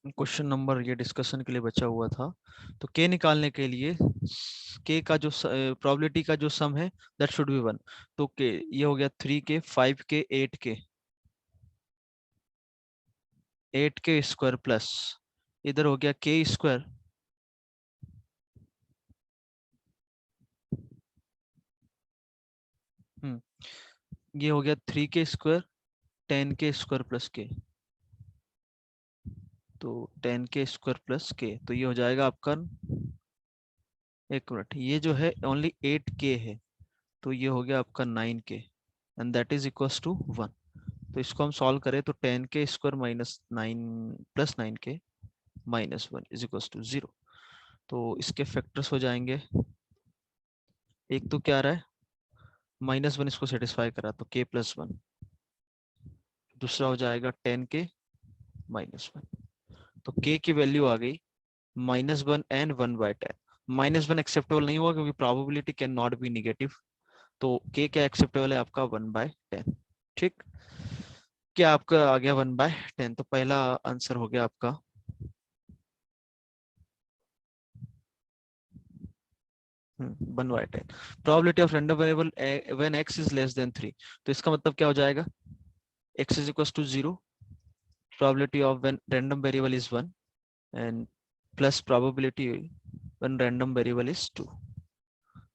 Question number ये discussion के लिए बचा हुआ था। तो के निकालने के लिए के का जो प्रोबेबिलिटी का जो सम है दैट शुड बी 1। तो के ये हो गया 3 के 5 के 8 के 8 के स्क्वायर प्लस इधर हो गया के स्क्वायर ये हो गया 3 के स्क्वायर 10 के स्क्वायर प्लस के। तो 10 के स्क्वायर प्लस के तो ये हो जाएगा आपका, एक मिनट, ये जो है ओनली 8 के है तो ये हो गया आपका 9 के and that is equals to 1। तो इसको हम सॉल्व करें तो 10 के स्क्वायर माइनस 9 प्लस 9 के माइनस 1 इज इक्वल्स टू 0। तो इसके फैक्टर्स हो जाएंगे, एक तो क्या आ रहा है -1 इसको सेटिस्फाई करा तो के प्लस 1, दूसरा हो जाएगा 10 के माइनस 1। तो के की वैल्यू आ गई -1 एंड 1/10। -1 एक्सेप्टेबल नहीं हुआ क्योंकि probability can not be negative. तो के क्या एक्सेप्टेबल है आपका 1/10। ठीक, क्या आपका आ गया 1/10। तो पहला आंसर हो गया आपका 1/10। Probability of random variable when x is less than 3। तो इसका मतलब क्या हो जाएगा, x is equal to 0, probability of when random variable is 1 and plus probability when random variable is 2।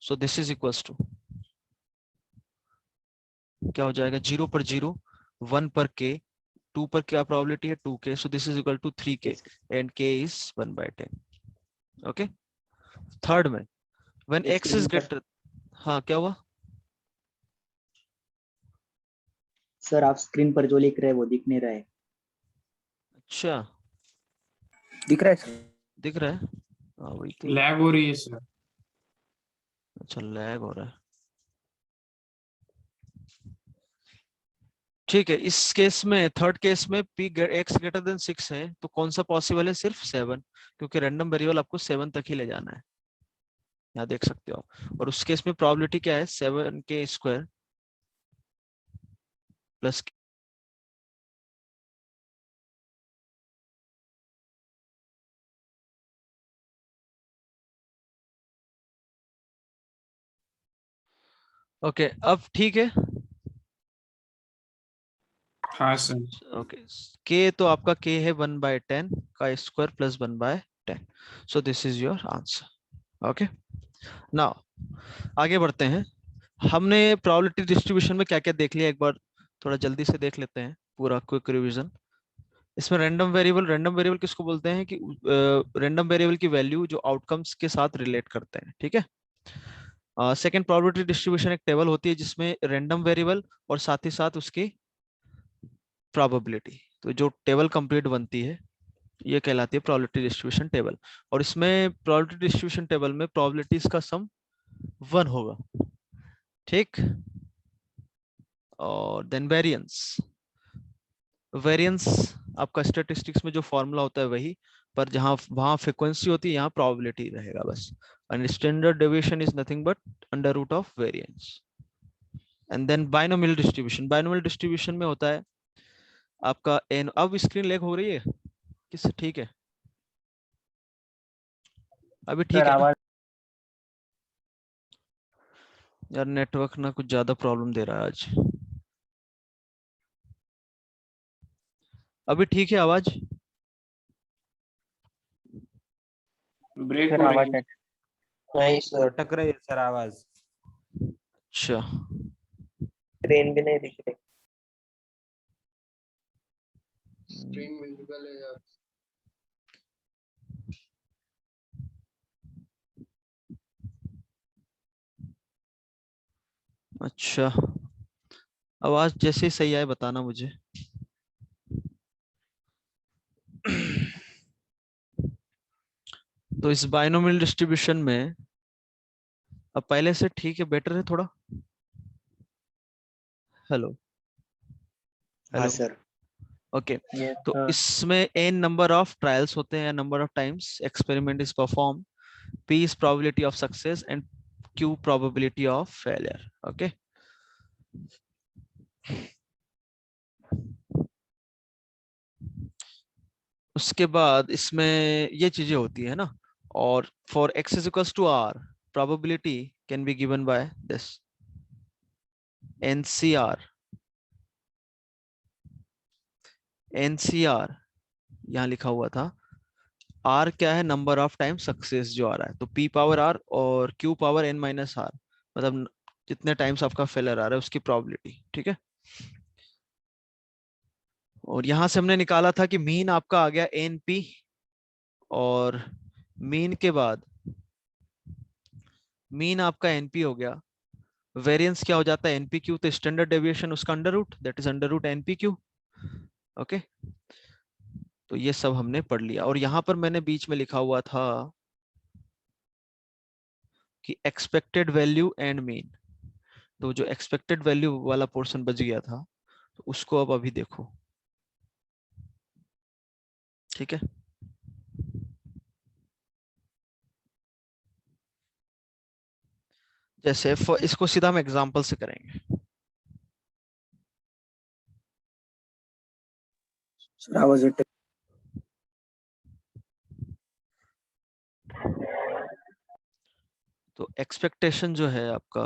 So this is equals to क्या हो जाएगा, 0 पर 0, 1 पर k, 2 पर क्या प्रोबेबिलिटी है 2k, so this is equal to 3k and k is 1/10। Okay, third में when x is greater, हाँ क्या हुआ सर, आप स्क्रीन पर जो लिख रहे हैं वो दिख नहीं रहा है। अच्छा दिख रहा है सर? दिख रहा है, हाँ वही तो। लैग हो रही है सर। अच्छा लैग हो रहा है, ठीक है। इस केस में थर्ड केस में पी एक्स ग्रेटर देन 6 है तो कौन सा पॉसिबल है, सिर्फ 7, क्योंकि रैंडम वेरिएबल आपको 7 तक ही ले जाना है, यहाँ देख सकते हो आप। और उस केस में प्रोबेबिलिटी क्या है 7 के स्क्वायर प्लस, ओके अब ठीक है। हाँ सर। ओके, के तो आपका के है 1/10 का square plus 1/10। So this is your answer. Okay, now आगे बढ़ते हैं। हमने प्रोबेबिलिटी डिस्ट्रीब्यूशन में क्या क्या देख लिया, एक बार थोड़ा जल्दी से देख लेते हैं पूरा क्विक रिवीजन। इसमें रैंडम वेरिएबल किसको बोलते हैं कि रैंडम वेरिएबल की वैल्यू जो आउटकम्स के साथ रिलेट करते हैं, ठीक है। सेकंड, प्रोबेबिलिटी डिस्ट्रीब्यूशन एक टेबल होती है जिसमें रैंडम वेरिएबल और साथ ही साथ उसकी प्रोबेबिलिटी, तो जो टेबल कंप्लीट बनती है ये कहलाती है प्रोबेबिलिटी डिस्ट्रीब्यूशन टेबल। और इसमें प्रोबेबिलिटी डिस्ट्रीब्यूशन टेबल में प्रोबेबिलिटीज का सम 1 होगा, ठीक। और देन वेरिएंस, वेरिएंस आपका स्टैटिस्टिक्स में जो फॉर्मूला होता है वही, पर जहां वहां फ्रीक्वेंसी होती है यहाँ प्रोबेबिलिटी रहेगा बस। And standard deviation is nothing but under root of variance. And then binomial distribution, binomial distribution में होता है आपका एन। अब स्क्रीन लैग हो रही है किससे, ठीक है अभी ठीक सर है ना आवाज यार, नेटवर्क ना कुछ ज्यादा प्रॉब्लम दे रहा है आज। अभी ठीक है आवाज, ब्रेक सर हो रही आवाज है। नहीं सर, अटक रही है सर आवाज। अच्छा स्क्रीन भी नहीं दिख रही। स्क्रीन विजिबल है या अच्छा, आवाज जैसे ही सही आए बताना मुझे। तो इस बाइनोमियल डिस्ट्रीब्यूशन में अब पहले से ठीक है, बेटर है थोड़ा। हेलो हाँ हेलो, सर। ओके। यस तो सर। इसमें n नंबर ऑफ ट्रायल्स होते हैं, number of times experiment is perform, p is probability of success and q probability of failure। Okay, उसके बाद इसमें ये चीजें होती है ना, और for x is equals to r probability can be given by this NCR. NCR यहाँ लिखा हुआ था, आर क्या है, नंबर ऑफ टाइम सक्सेस जो आ रहा है, तो पी पावर आर और q power n minus r, मतलब जितने टाइम्स आपका फेलर आ रहा है उसकी प्रोबेबिलिटी, ठीक है। और यहां से हमने निकाला था कि मीन आपका आ गया एन पी, और मीन के बाद मीन आपका एनपी हो गया, वेरिएंस क्या हो जाता है एनपी क्यू, तो स्टैंडर्ड डेविएशन उसका under root, that is under root np q. Okay, तो ये सब हमने पढ़ लिया। और यहां पर मैंने बीच में लिखा हुआ था कि एक्सपेक्टेड वैल्यू एंड मीन, तो जो एक्सपेक्टेड वैल्यू वाला पोर्शन बच गया था, तो उसको अब अभी देखो, ठीक है। जैसे इसको सीधा हम एग्जांपल से करेंगे। सर आवाज अटक। तो एक्सपेक्टेशन जो है आपका,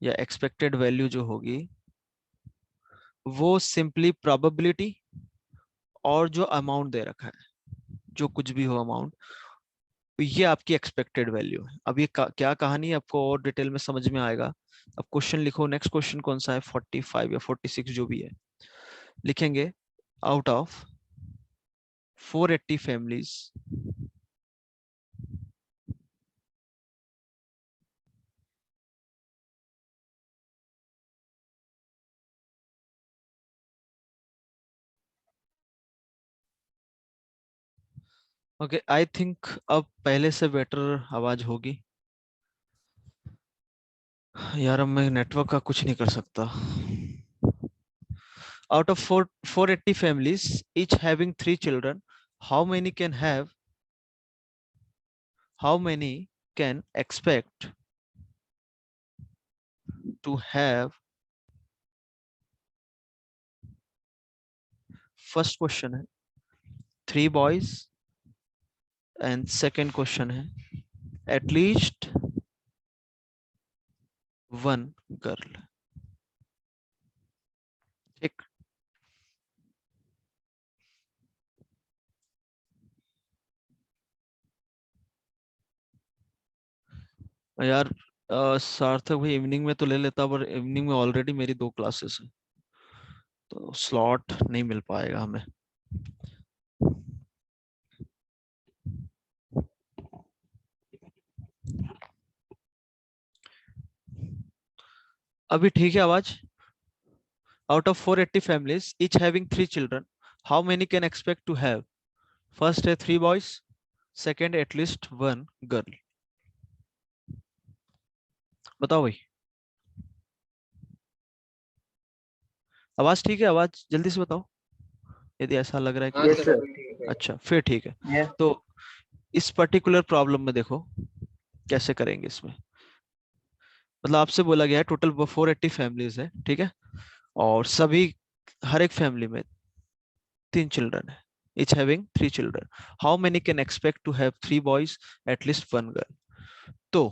या एक्सपेक्टेड वैल्यू जो होगी, वो सिंपली प्रोबेबिलिटी और जो अमाउंट दे रखा है, जो कुछ भी हो अमाउंट, तो ये आपकी एक्सपेक्टेड वैल्यू है। अब ये क्या कहानी है आपको और डिटेल में समझ में आएगा। अब क्वेश्चन लिखो, नेक्स्ट क्वेश्चन कौन सा है, 45 या 46 जो भी है, लिखेंगे out of 480 families okay, I think अब पहले से बेटर आवाज होगी। यार अब मैं नेटवर्क का कुछ नहीं कर सकता। Out of 480 families, each having 3 children, how many can have, how many can expect to have, first question है 3 boys and second question है at least 1 girl। ठीक, यार सार्थक भाई इवनिंग में तो ले लेता, पर इवनिंग में ऑलरेडी मेरी 2 क्लासेस है, तो स्लॉट नहीं मिल पाएगा हमें। अभी ठीक है आवाज। Out of 480 families, each having 3 children, how many can expect to have? First है 3 boys, second at least 1 girl। बताओ भाई, आवाज ठीक है, आवाज जल्दी से बताओ यदि ऐसा लग रहा है हाँ कि यस सर सर। अभी ठीक है। अच्छा फिर ठीक है। यस। तो इस पर्टिकुलर प्रॉब्लम में देखो कैसे करेंगे इसमें। मतलब आपसे बोला गया है टोटल 480 फैमिलीज है, ठीक है, और सभी हर एक फैमिली में 3 चिल्ड्रन है, each having 3 children, how many can expect to have 3 boys at least 1 girl? तो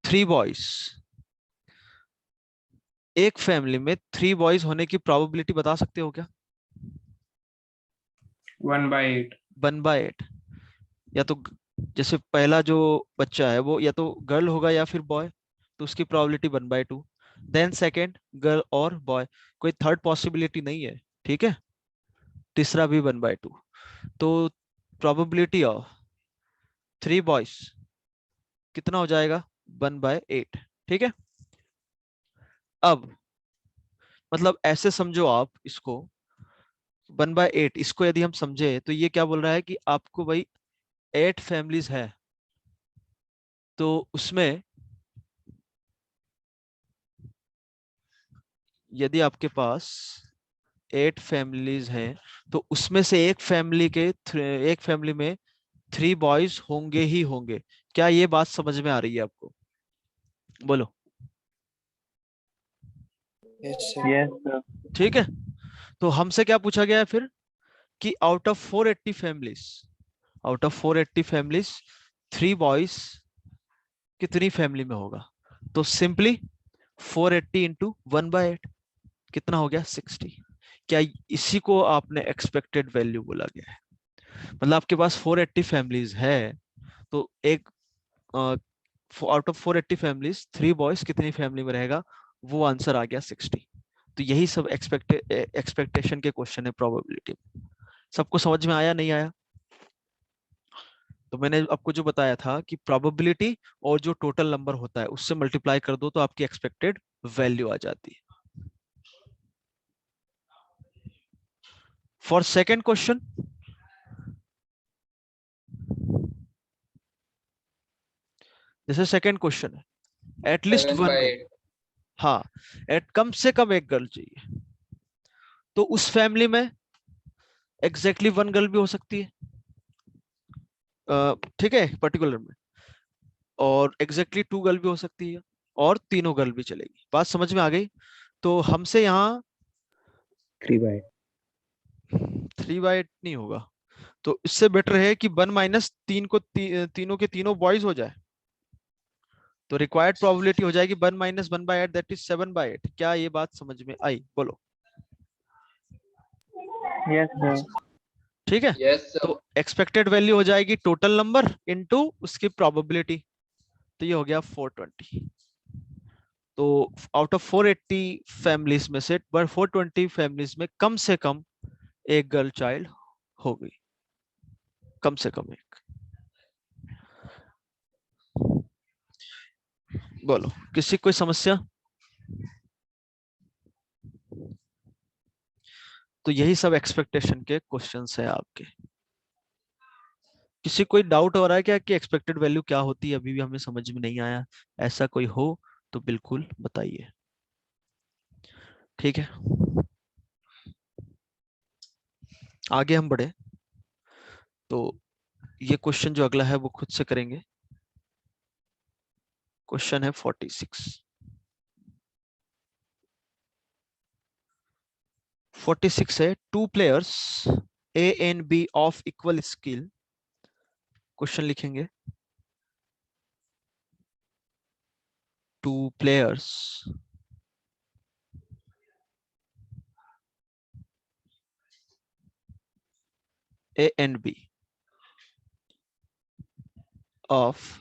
3 boys, एक फैमिली में 3 बॉयज होने की प्रोबेबिलिटी बता सकते हो क्या? 1/8। 1/8, या तो जैसे पहला जो बच्चा है वो या तो गर्ल होगा या फिर बॉय, तो उसकी प्रोबेबिलिटी 1/2, देन सेकंड गर्ल और बॉय, कोई थर्ड पॉसिबिलिटी नहीं है, ठीक है, तीसरा भी 1/2, तो प्रोबेबिलिटी ऑफ 3 बॉयज कितना हो जाएगा, 1/8, ठीक है। अब मतलब ऐसे समझो आप इसको, 1/8 इसको यदि हम समझे तो ये क्या बोल रहा है कि आपको भाई 8 फैमिलीज है, तो उसमें यदि आपके पास 8 फैमिलीज हैं, तो उसमें से एक फैमिली में 3 बॉयज होंगे ही होंगे। क्या ये बात समझ में आ रही है आपको? बोलो। Yes, sir. Yes, sir. ठीक है, तो हमसे क्या पूछा गया है फिर कि out of 480 families, out of 480 families 3 boys कितनी फैमिली में होगा? तो सिंपली 480 इंटू 1/8 कितना हो गया? 60। क्या इसी को आपने एक्सपेक्टेड वैल्यू बोला गया है? मतलब आपके पास 480 फैमिलीज है, तो एक आउट ऑफ 480 फैमिलीज 3 बॉयज कितनी फैमिली में रहेगा, वो आंसर आ गया 60। तो यही सब एक्सपेक्टेशन के क्वेश्चन है प्रोबेबिलिटी। सबको समझ में आया नहीं आया? तो मैंने आपको जो बताया था कि प्रोबेबिलिटी और जो टोटल नंबर होता है उससे मल्टीप्लाई कर दो तो आपकी एक्सपेक्टेड वैल्यू आ जाती है। फॉर सेकेंड क्वेश्चन, जैसे सेकेंड क्वेश्चन है एटलीस्ट 7 वन by गर्ल, 8. हाँ, एट कम से कम एक गर्ल चाहिए, तो उस फैमिली में एग्जैक्टली वन गर्ल भी हो सकती है, ठीक है, पर्टिकुलर में, और एग्जैक्टली 2 गर्ल भी हो सकती है, और तीनों गर्ल भी चलेगी। बात समझ में आ गई? तो हमसे यहाँ 3/8। 3/8 नहीं होगा, तो इससे बेटर है कि 1 - 3 को तीनों के तीनों बॉयज हो जाए, तो रिक्वायर्ड प्रोबेबिलिटी हो जाएगी 1 - 1/8 दैट इज 7/8। क्या ये बात समझ में आई? बोलो। Yes, sir. ठीक है, Yes, sir. तो एक्सपेक्टेड वैल्यू हो जाएगी टोटल नंबर इनटू उसकी प्रोबेबिलिटी, तो ये हो गया 420। तो आउट ऑफ 480 फैमिलीज में से 420 फैमिलीज में कम से कम एक गर्ल चाइल्ड होगी, कम से कम एक। बोलो, किसी कोई समस्या? तो यही सब एक्सपेक्टेशन के क्वेश्चंस है आपके। किसी कोई डाउट हो रहा है क्या कि एक्सपेक्टेड वैल्यू क्या होती है? अभी भी हमें समझ में नहीं आया, ऐसा कोई हो तो बिल्कुल बताइए। ठीक है, आगे हम बढ़े तो ये क्वेश्चन जो अगला है वो खुद से करेंगे। क्वेश्चन है 46। 46 है, two players A and B of equal skill. Question लिखेंगे, two players A and B of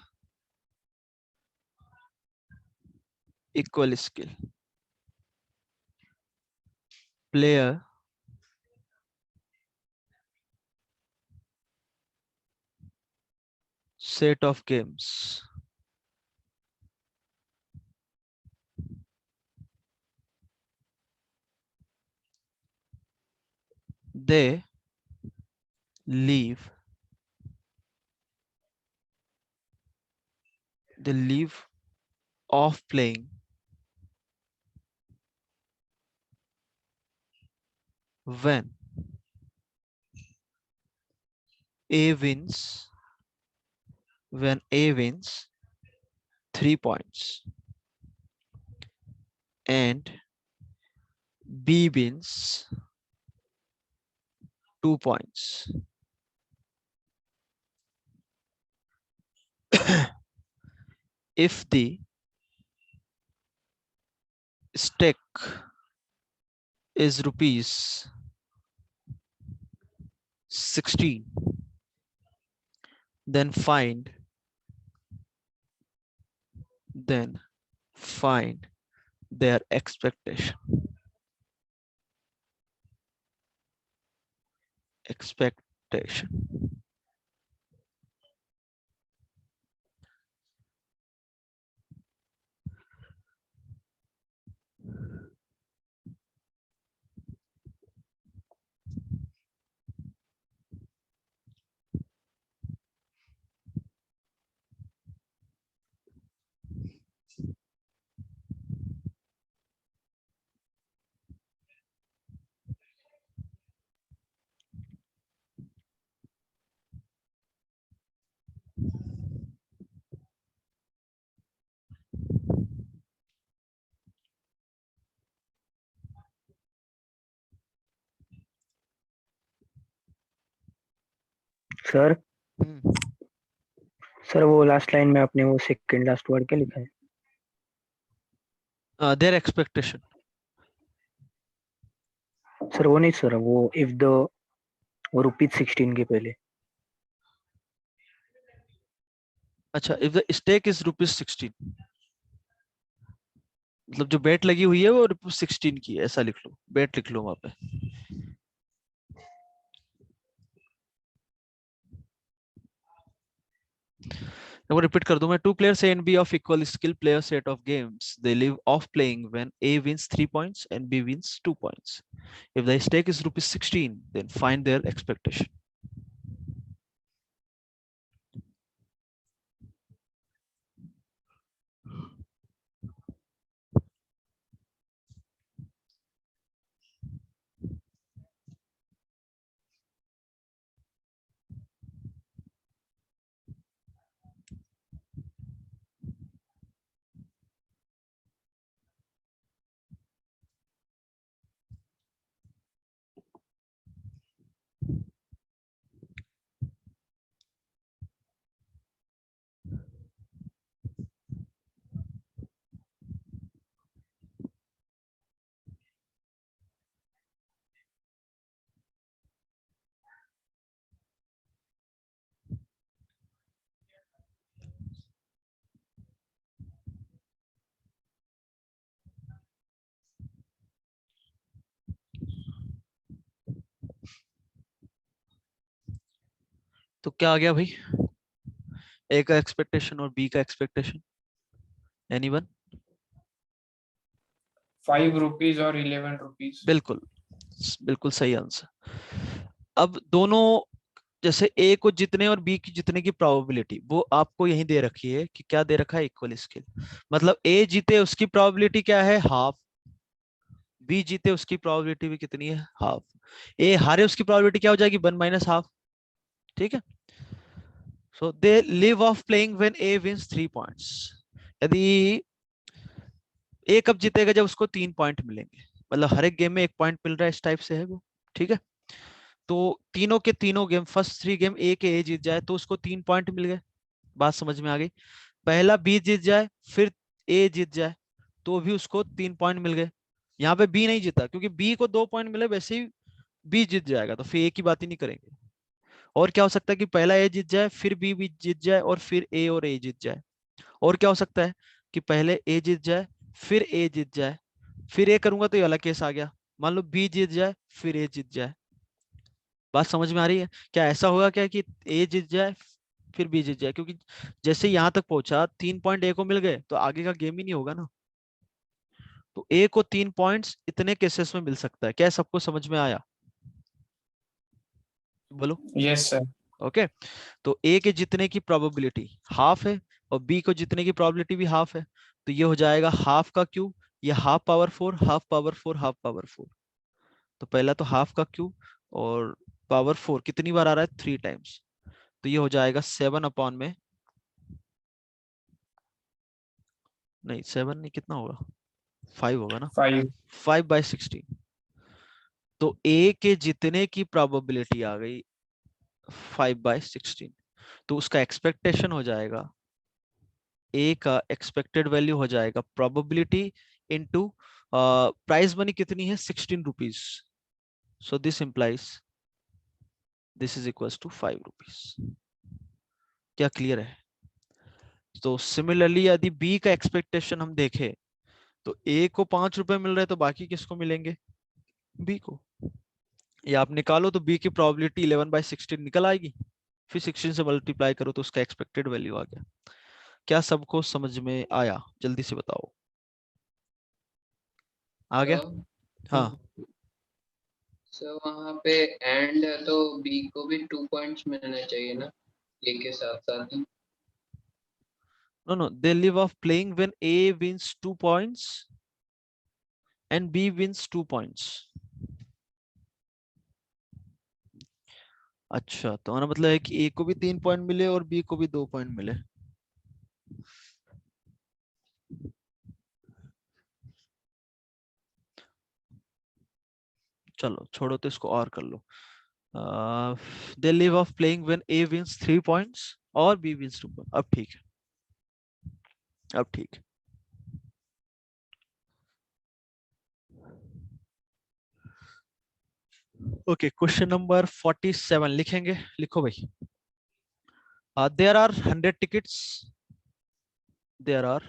equal skill. Player set of games. They leave. They leave off playing when A wins. When A wins 3 points and B wins 2 points. If the stake is rupees 16, then find their expectation. Sir hmm, sir वो last line में आपने वो second last word क्या लिखा है? Their expectation. Sir वो नहीं sir, वो इफ द, वो ₹16 के पहले। अच्छा, इफ द स्टेक इज ₹16, मतलब जो बेट लगी हुई है वो ₹16 की है, ऐसा लिख लो, बेट लिख लो वहां पे। मैं वो रिपीट कर दूं मैं, 2 players A and B of equal skill play a set of games. They live off playing when A wins 3 points and B wins 2 points. If the stake is ₹16, then find their expectation. तो क्या आ गया भाई? ए का expectation और B का expectation, anyone? 5 rupees और 11 rupees. बिल्कुल, बिल्कुल सही आंसर। अब दोनों, जैसे ए को जीतने और बी की जीतने की प्रोबेबिलिटी वो आपको यहीं दे रखी है कि क्या दे रखा है, इक्वल स्केल। मतलब ए जीते उसकी प्रोबेबिलिटी क्या है, हाफ। बी जीते उसकी प्रोबेबिलिटी भी कितनी है, हाफ। ए हारे उसकी प्रोबेबिलिटी क्या हो जाएगी, 1 - हाफ। ठीक है। सो they live of playing when A wins 3 points. यदि ए कब जीतेगा, जब उसको 3 पॉइंट मिलेंगे, मतलब हर एक गेम में 1 पॉइंट मिल रहा है, इस टाइप से है वो। ठीक है। तो तीनों के तीनों गेम, फर्स्ट 3 गेम ए के ए जीत जाए तो उसको 3 पॉइंट मिल गए। बात समझ में आ गई? पहला बी जीत जाए, फिर ए जीत जाए, तो भी उसको 3 पॉइंट मिल गए। यहाँ पे बी नहीं जीता, क्योंकि बी को 2 पॉइंट मिले, वैसे ही बी जीत जाएगा, तो फिर ए की बात ही नहीं करेंगे। और क्या हो सकता है कि पहला ए जीत जाए, फिर बी भी जीत जाए, और फिर ए और ए जीत जाए। और क्या हो सकता है कि पहले ए जीत जाए, फिर ए जीत जाए, फिर ए करूंगा तो ये अलग केस आ गया। मान लो बी जीत जाए, फिर ए जीत जाए। बात समझ में आ रही है? क्या ऐसा होगा क्या कि ए जीत जाए फिर बी जीत जाए? क्योंकि जैसे यहां तक पहुंचा, 3 पॉइंट ए को मिल गए, तो आगे का गेम ही नहीं होगा ना। तो ए को 3 पॉइंट्स इतने केसेस में मिल सकता है। क्या सबको समझ में आया? बोलो। Yes, sir. ओके। तो ए के जीतने की प्रोबेबिलिटी हाफ है, और बी को जीतने की प्रोबेबिलिटी भी हाफ है। तो ये हो जाएगा हाफ का क्यू, ये half power 4, half power 4, half power 4। तो पहला तो हाफ का क्यू, और पावर 4 कितनी बार आ रहा है, 3 टाइम्स। तो ये हो जाएगा 7 में, नहीं 7 नहीं, कितना होगा, 5 होगा ना। 5. 5/16। तो ए के जीतने की प्रोबेबिलिटी आ गई 5/16। तो उसका एक्सपेक्टेशन हो जाएगा, ए का एक्सपेक्टेड वैल्यू हो जाएगा प्रोबेबिलिटी इनटू प्राइस मनी कितनी है, ₹16। So this implies this is equals to ₹5। क्या क्लियर है? तो सिमिलरली यदि बी का एक्सपेक्टेशन हम देखें, तो ए को ₹5 मिल रहे हैं, तो बाकी किसको मिलेंगे, बी को। या आप निकालो तो बी की प्रोबेबिलिटी 11/16 निकल आएगी, फिर 16 से मल्टीप्लाई करो तो उसका एक्सपेक्टेड वैल्यू आ गया। क्या सबको समझ में आया, जल्दी से बताओ। आ गया? So, हाँ। so वहाँ पे एंड है तो बी को भी 2 points मिलने चाहिए ना, ए के साथ साथ ही. No, no, they live off playing when A wins 2 points and B wins 2 points. अच्छा, तो हमारा मतलब है कि A को भी 3 पॉइंट मिले और B को भी 2 पॉइंट मिले। चलो छोड़ो, तो इसको और कर लो। They live off playing when A wins 3 points और B wins 2 points. अब ठीक है, अब ठीक है. ओके, क्वेश्चन नंबर 47 लिखेंगे. लिखो भाई. There are 100 tickets. There are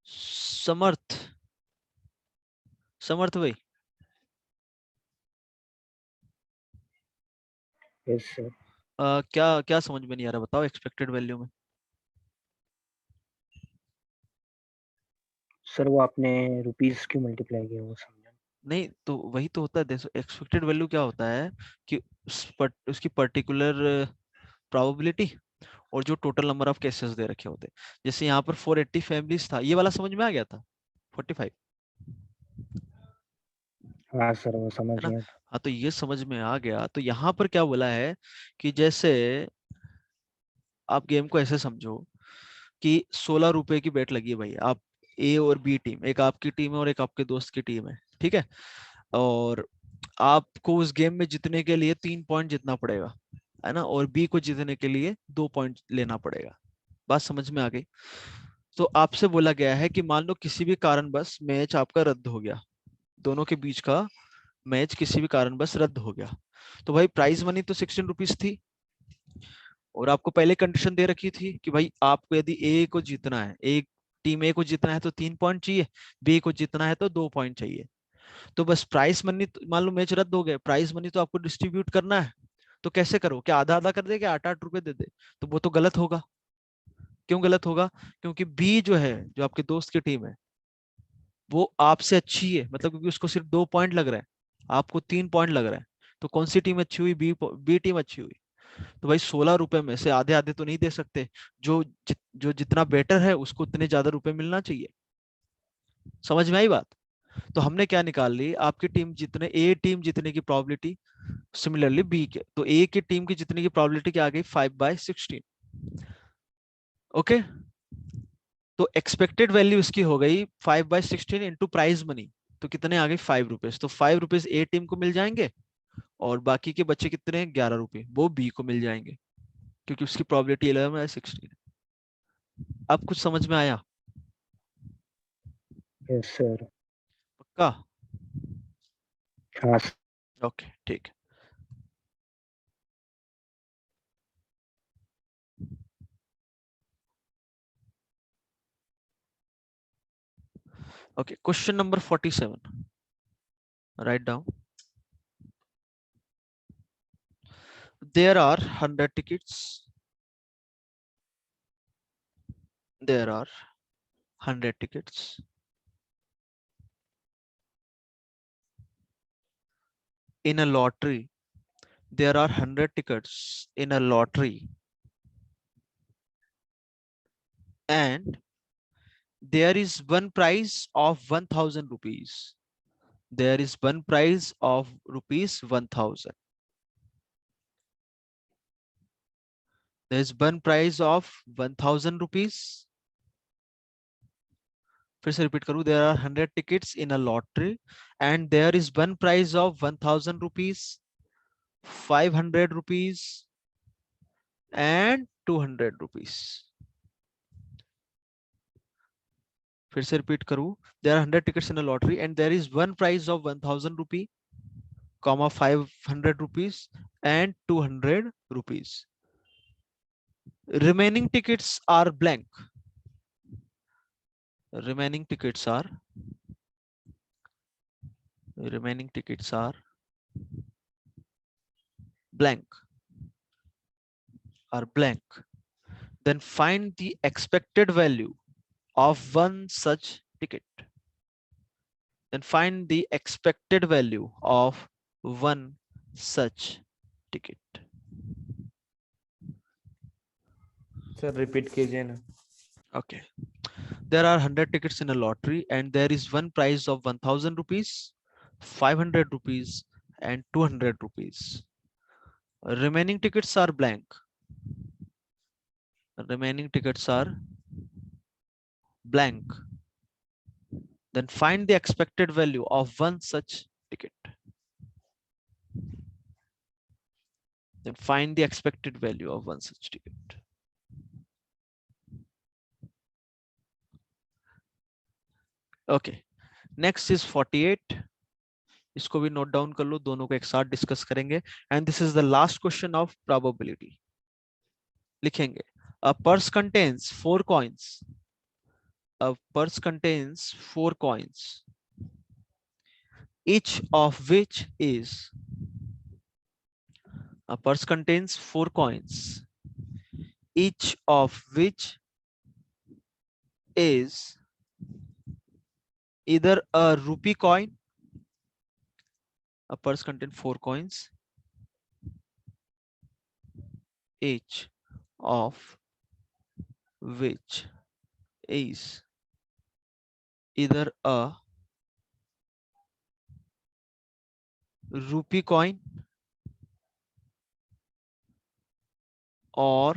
समर्थ. समर्थ भाई. Yes sir. क्या क्या समझ में नहीं आ रहा, बताओ. एक्सपेक्टेड वैल्यू में सर वो आपने रुपीस क्यों मल्टीप्लाई किया वो समझा. नहीं, तो वही तो होता है. देखो, एक्सपेक्टेड वैल्यू क्या होता है कि उसकी पर्टिकुलर प्रोबेबिलिटी और जो total number of cases they रखे होते हैं. जैसे यहाँ पर 480 फैमिलीज था, ये वाला समझ में आ गया था. 45 हाँ सर वो समझ है ना. गया. हाँ, तो ये समझ में आ गया. तो यहाँ पर क्या बोला है कि जैसे आप गेम को ऐसे समझो कि 16 रुपए की बेट लगी है भाई. आप ए और बी टीम, एक आपकी टीम है और एक आपके दोस्त की टीम है, ठीक है. और आपको उस गेम में जीतने के लिए 3 पॉइंट जीतना पड़ेगा, है ना. और बी को जीतने के लिए 2 पॉइंट लेना पड़ेगा. बात समझ में आ गई. तो आपसे बोला गया है कि मान लो किसी भी कारणवश मैच आपका रद्द हो गया, दोनों के बीच का मैच किसी भी कारणवश रद्द हो गया. तो भाई प्राइज मनी तो 16 रुपीज थी और आपको पहले कंडीशन दे रखी थी कि भाई आपको यदि ए को जीतना है, एक टीम ए को जीतना है तो 3 पॉइंट चाहिए, बी को जीतना है तो 2 पॉइंट चाहिए. तो बस प्राइस मनी, मान लो मैच रद्द हो गया, प्राइस मनी तो आपको डिस्ट्रीब्यूट करना है. तो कैसे करो, क्या आधा आधा कर दे, क्या 8-8 रुपए दे दे? तो वो तो गलत होगा. क्यों गलत होगा? क्योंकि बी जो है, जो आपके दोस्त की टीम है, वो आपसे अच्छी है. मतलब क्योंकि उसको सिर्फ 2 पॉइंट लग रहे हैं, आपको 3 पॉइंट लग रहे हैं. तो कौन सी टीम अच्छी हुई? बी टीम अच्छी हुई. तो भाई 16 रुपए में से आधे आधे तो नहीं दे सकते. जो जितना बेटर है उसको उतने ज्यादा रुपए मिलना चाहिए. समझ में आई बात? तो हमने क्या निकाल ली, आपकी टीम जितने, ए टीम जीतने की प्रोबेबिलिटी, सिमिलरली बी के, तो ए की टीम की जीतने की प्रोबेबिलिटी क्या आ गई? 5/16. ओके. तो एक्सपेक्टेड वैल्यू इसकी हो गई 5/16 इंटू प्राइज मनी. तो कितने आ गए? 5 रुपीज. तो 5 रुपीज ए टीम को मिल जाएंगे और बाकी के बच्चे कितने हैं? 11 रुपए, वो बी को मिल जाएंगे क्योंकि उसकी प्रोबेबिलिटी 11/16. अब कुछ समझ में आया? Yes sir. पक्का? हाँ ओके, ठीक है. Okay, question number 47. Write down. There are 100 tickets. There are 100 tickets. In a lottery, there are 100 tickets in a lottery, and there is one prize of 1000 rupees. There is one prize of rupees 1000. There is one prize of 1000 rupees. फिर से repeat करूं. There are 100 tickets in a lottery and there is one prize of 1000 rupees, 500 rupees and 200 rupees. फिर से repeat करूं. There are 100 tickets in a lottery and there is one prize of 1000 rupee, comma 500 rupees and 200 rupees. Remaining tickets are blank. Remaining tickets are blank. Then find the expected value of one such ticket. Then find the expected value of one such ticket. Sir repeat कीजिए ना. Okay. There are 100 tickets in a lottery and there is one prize of 1000 rupees, 500 rupees and 200 rupees. Remaining tickets are blank. Remaining tickets are blank. Then find the expected value of one such ticket. Then find the expected value of one such ticket. Okay. Next is 48. इसको भी note down कर लो, दोनों को एक साथ discuss करेंगे. And this is the last question of probability. लिखेंगे a purse contains 4 coins. A purse contains 4 coins, each of which is a purse contains 4 coins, each of which is either a rupee coin. A purse contains 4 coins, each of which is either a rupee coin or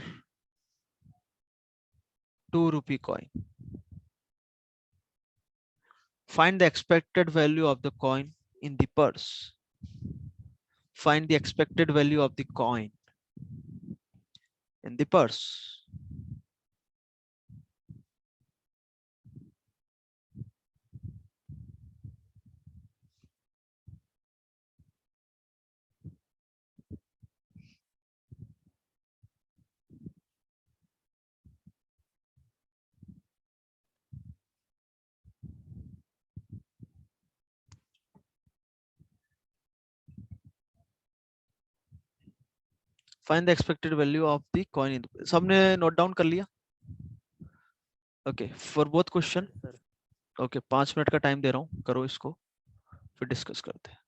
2 rupee coin. Find the expected value of the coin in the purse. Find the expected value of the coin in the purse. Find the expected value of the coin in the. सबने note down कर लिया? Okay for both question. Okay 5 minute का time दे रहा हूँ, करो इसको फिर discuss करते हैं.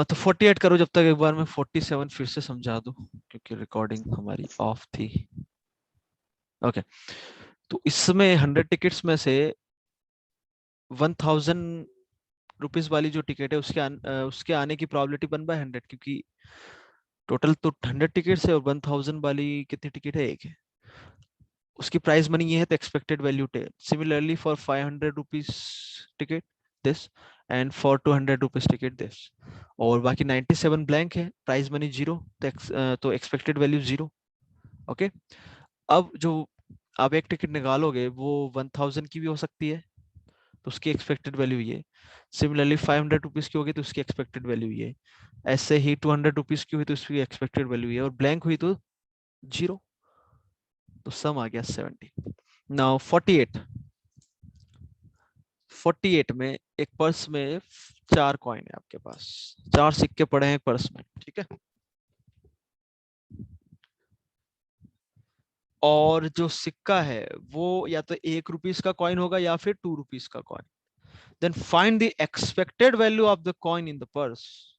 तो 48 करो जब तक एक बार मैं 47 फिर से समझा दूं क्योंकि रिकॉर्डिंग हमारी ऑफ थी. ओके तो इसमें 100 टिकट्स में से 1000 रुपीस वाली जो टिकट है उसके आने की प्रोबेबिलिटी 1/100, क्योंकि टोटल तो 100 टिकट्स है और 1000 वाली कितनी टिकट है? एक है. उसकी प्राइस मनी ये है तो expected value 10. Similarly for 500 rupees ticket this and for 200 rupees ticket this. और बाकी 97 ब्लैंक है, प्राइस मनी 0 तो एक्सपेक्टेड वैल्यू 0. ओके अब जो आप एक टिकट निकालोगे वो 1000 की भी हो सकती है तो उसकी एक्सपेक्टेड वैल्यू ये. सिमिलरली 500 रुपीस की होगी तो उसकी एक्सपेक्टेड वैल्यू ये. ऐसे ही 200 रुपीस की हुई तो उसकी एक्सपेक्टेड वैल्यू ये, और ब्लैंक हुई तो 0. तो सम आ गया 70. नाउ 48 में एक पर्स में 4 कॉइन है आपके पास, 4 सिक्के पड़े हैं पर्स में. ठीक है. और जो सिक्का है वो या तो 1 रुपीस का कॉइन होगा या फिर 2 रुपीस का coin. Then find the expected value of the coin in the purse.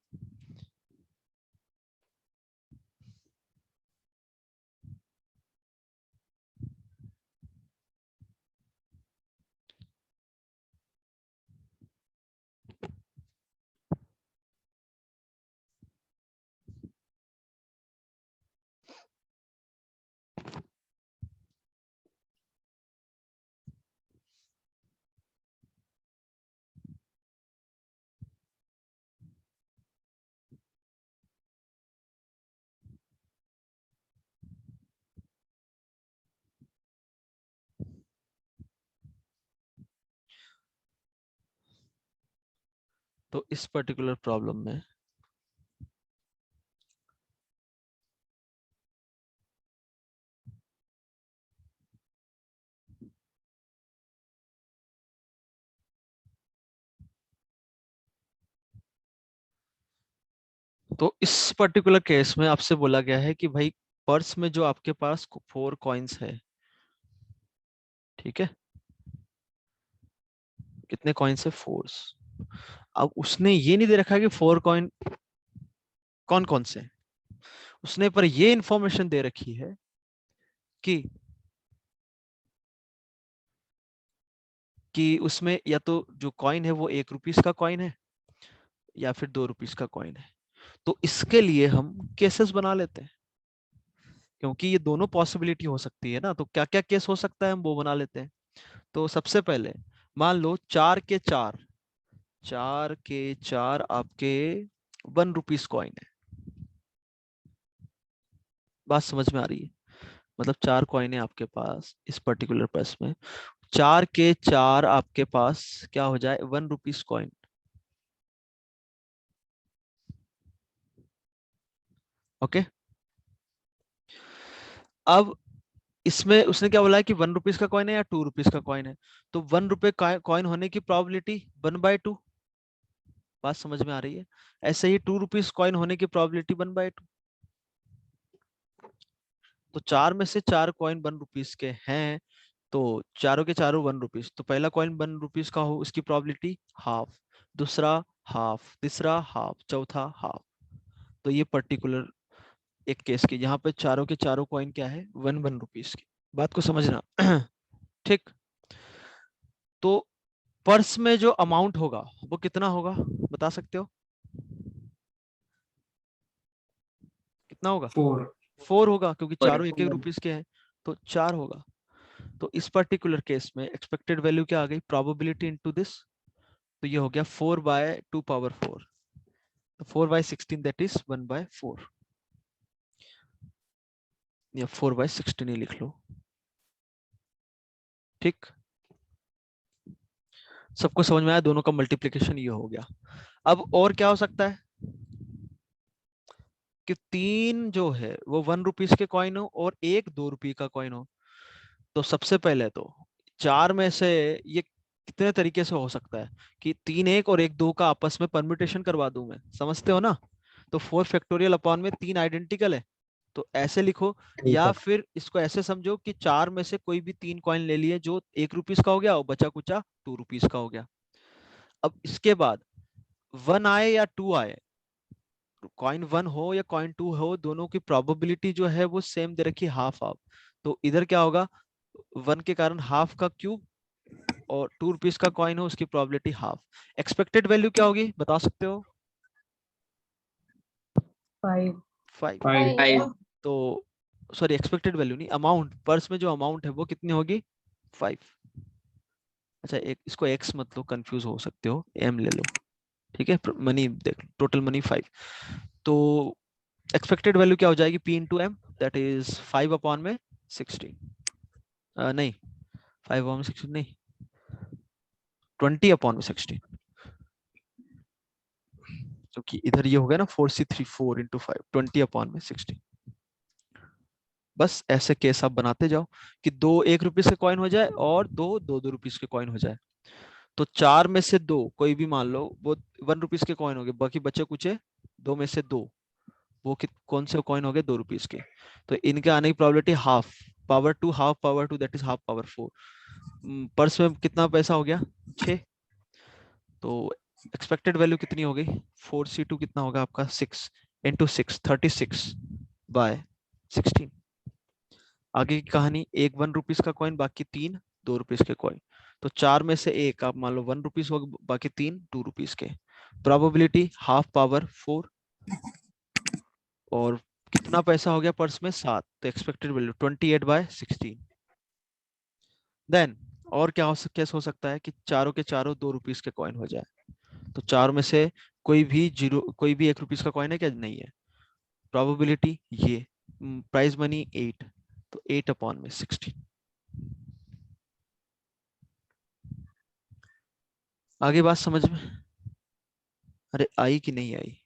तो इस पर्टिकुलर प्रॉब्लम में तो इस पर्टिकुलर केस में आपसे बोला गया है कि भाई पर्स में जो आपके पास 4 कॉइन्स है, ठीक है, कितने कॉइन्स है? 4. अब उसने ये नहीं दे रखा कि 4 कॉइन कौन कौन से, उसने पर ये इंफॉर्मेशन दे रखी है कि उसमें या तो जो कॉइन है वो 1 रुपीस का कॉइन है या फिर 2 रुपीस का कॉइन है. तो इसके लिए हम केसेस बना लेते हैं क्योंकि ये दोनों पॉसिबिलिटी हो सकती है ना, तो क्या क्या केस हो सकता है हम वो बना लेते हैं। तो सबसे पहले मान लो 4 के 4 आपके 1 रुपीज कॉइन है। बात समझ में आ रही है? मतलब 4 कॉइन है आपके पास इस पर्टिकुलर पर्स में, 4 के 4 आपके पास क्या हो जाए 1 रुपीज कॉइन। ओके, अब इसमें उसने क्या बोला है कि 1 रुपीज का कॉइन है या 2 रुपीज का कॉइन है, तो 1 रुपए कॉइन होने की प्रोबेबिलिटी 1/2। बात समझ में आ रही है? ऐसे ही 2 रुपीज कॉइन होने की प्रोबेबिलिटी 1/2। तो 4 में से 4 कॉइन 1 रुपीज के हैं, तो चारों के चारों 1 रुपीज, तो पहला कॉइन 1 रुपीज का हो उसकी प्रोबेबिलिटी हाफ, दूसरा हाफ, तीसरा हाफ, चौथा हाफ। तो ये पर्टिकुलर एक केस की जहां पे चारों के चारों कॉइन क्या है 1 1 रुपीज की। बात को समझना। ठीक, तो पर्स में जो अमाउंट होगा वो कितना होगा बता सकते हो? कितना होगा? 4 होगा, क्योंकि चारों 1 1 रुपीज के हैं, तो 4 होगा। तो इस पर्टिकुलर केस में एक्सपेक्टेड वैल्यू क्या आ गई, प्रोबेबिलिटी इनटू दिस, तो ये हो गया 4/2⁴, तो 4/16 दैट इज 1/4, या 4/16 ही लिख लो। ठीक, सबको समझ में आया? दोनों का मल्टीप्लिकेशन ये हो गया। अब और क्या हो सकता है कि 3 जो है वो 1 रुपीज के कॉइन हो और एक 2 रुपये का कॉइन हो। तो सबसे पहले तो 4 में से ये कितने तरीके से हो सकता है कि 3 1 और 1 2 का आपस में परम्यूटेशन करवा दूं मैं, समझते हो ना? तो 4 फैक्टोरियल अपॉन में 3 आइडेंटिकल है, तो ऐसे लिखो, ठीक या है। फिर इसको ऐसे समझो कि 4 में से कोई भी 3 कॉइन ले लिए जो 1 रुपीज का हो गया और बचा कुचा 2 रुपीज का हो गया। अब इसके बाद 1 आए या 2 आए, कॉइन 1 हो या कॉइन 2 हो, दोनों की प्रोबेबिलिटी जो है वो सेम दे रखी, हाफ हाफ। तो इधर क्या होगा, 1 के कारण हाफ का क्यूब, और 2 रुपीज का कॉइन हो उसकी प्रोबेबिलिटी हाफ। एक्सपेक्टेड वैल्यू क्या होगी बता सकते हो? 5 5। 5। तो सॉरी, एक्सपेक्टेड वैल्यू नहीं, अमाउंट, पर्स में जो अमाउंट है वो कितनी होगी 5। अच्छा, एक इसको एक्स मत लो, कंफ्यूज हो सकते हो, एम ले लो। ठीक है, मनी देख, टोटल मनी 5। तो एक्सपेक्टेड वैल्यू क्या हो जाएगी, P into m, that is 5/16। नहीं, 5/16 नहीं, 20/16, क्योंकि इधर ये हो गया ना 4C3 4 इंटू 5, 20/16। बस ऐसे केस आप बनाते जाओ कि 2 1 रुपीज के कॉइन हो जाए और 2 2 रुपीज के कॉइन हो जाए। तो 4 में से 2 कोई भी मान लो वो 1 रुपीज के कॉइन हो गए, बाकी बचे कुचे 2 में से 2, वो कौन से कॉइन हो गए 2 रुपीज के। तो इनके आने की probability half power 2, half power 2 that is half power 4। Purse में कितना पैसा हो गया 6, तो एक्सपेक्टेड वैल्यू कितनी हो गई 4C2 कितना होगा आपका 6 इंटू 6, 36/16। आगे की कहानी, एक 1 रुपीज का कॉइन, बाकी 3 2 रुपीज के कॉइन। तो 4 में से एक आप मान लो 1 रुपीज हो, बाकी 3 2 रुपीज के। प्रोबेबिलिटी हाफ पावर 4, और कितना पैसा हो गया पर्स में 7, तो एक्सपेक्टेड वैल्यू 28/16। देन और क्या केस हो सकता है कि चारों के चारों 2 रुपीज के कॉइन हो जाए। तो 4 में से कोई भी 1 रुपीज का कॉइन है क्या, नहीं है। प्रोबेबिलिटी ये, प्राइस मनी 8, तो 8/16। आगे बात समझ में? अरे आई कि नहीं आई?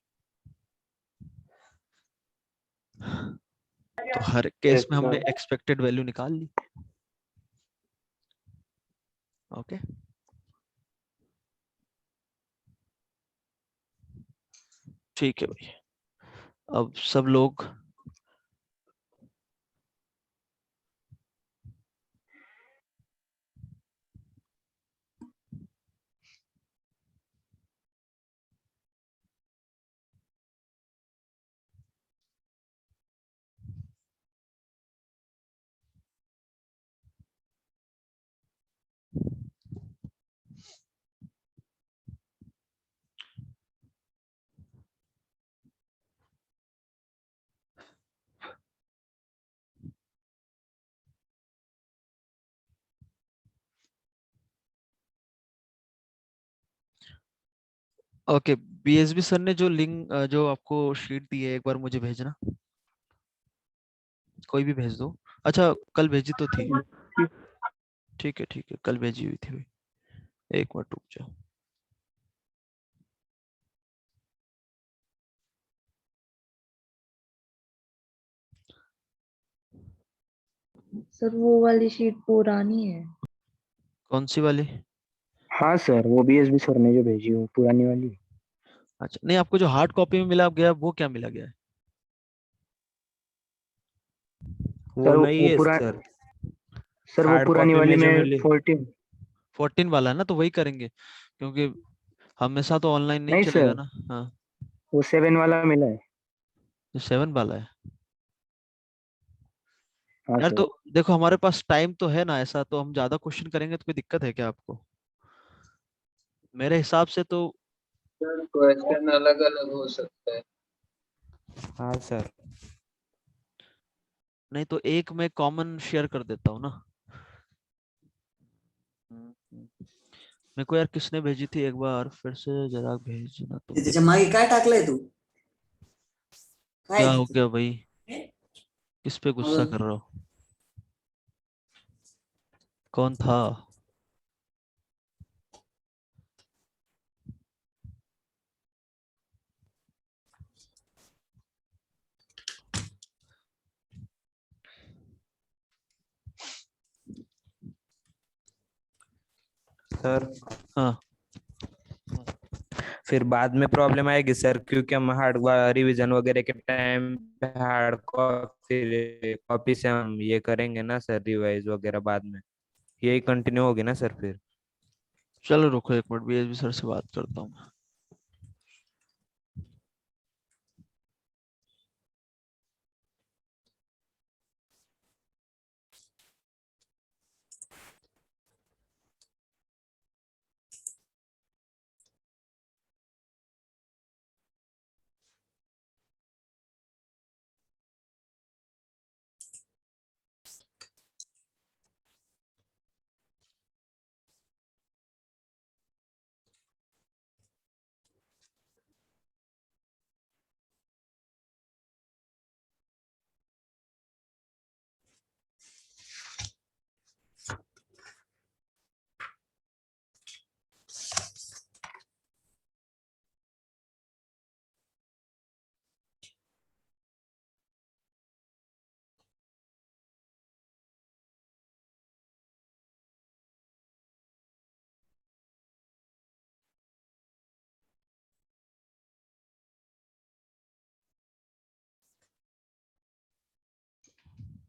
तो हर केस में हमने एक्सपेक्टेड वैल्यू निकाल ली। ओके, ठीक है भाई। अब सब लोग ओके, बीएसबी सर ने जो लिंक जो आपको शीट दी है एक बार मुझे भेजना, कोई भी भेज दो। अच्छा कल भेजी तो थी, ठीक है कल भेजी हुई थी भाई। एक मिनट रुक जाओ। सर वो वाली शीट पुरानी है। कौन सी वाली? हाँ सर, वो बीएसबी सर ने जो भेजी वो पुरानी वाली। अच्छा नहीं, आपको जो हार्ड कॉपी में मिला गया वो क्या मिला गया है? वो सर नहीं वो है पुरा सर, सर वो हार्ड पुरानी कॉपी वाली में जो में मिली। 14। 14 वाला है ना, तो वही करेंगे क्योंकि हमेशा तो ऑनलाइन नहीं नहीं चलेगा सर, ना। हाँ, वो 7 वाला मिला है। जो 7 वाला है। हाँ यार सर। तो देखो हमारे पास टाइम तो है ना, ऐसा तो हम ज्यादा क्वेश्चन करेंगे तो कोई दिक्कत है क्या आपको? मेरे हिसाब से तो सर क्वेश्चन अलग अलग हो सकता है। हाँ सर। नहीं तो एक मैं कॉमन शेयर कर देता हूँ ना। मेरे को यार किसने भेजी थी, एक बार फिर से जरा भेजना तुम त्याच्या देखो। मागे काय टाकलंय तू? काय क्या आहे हो तिथं? गया भाई, किस पे गुस्सा मग कर रहा हो? कौन था? सर हाँ फिर बाद में प्रॉब्लम आएगी सर, क्योंकि हम हार्ड रिवीजन वगैरह के टाइम पे हार्ड कॉपी कॉपी से हम ये करेंगे ना सर, रिवाइज वगैरह बाद में यही कंटिन्यू होगी ना सर फिर। चलो रुको एक मिनट, बीएसबी सर से बात करता हूँ।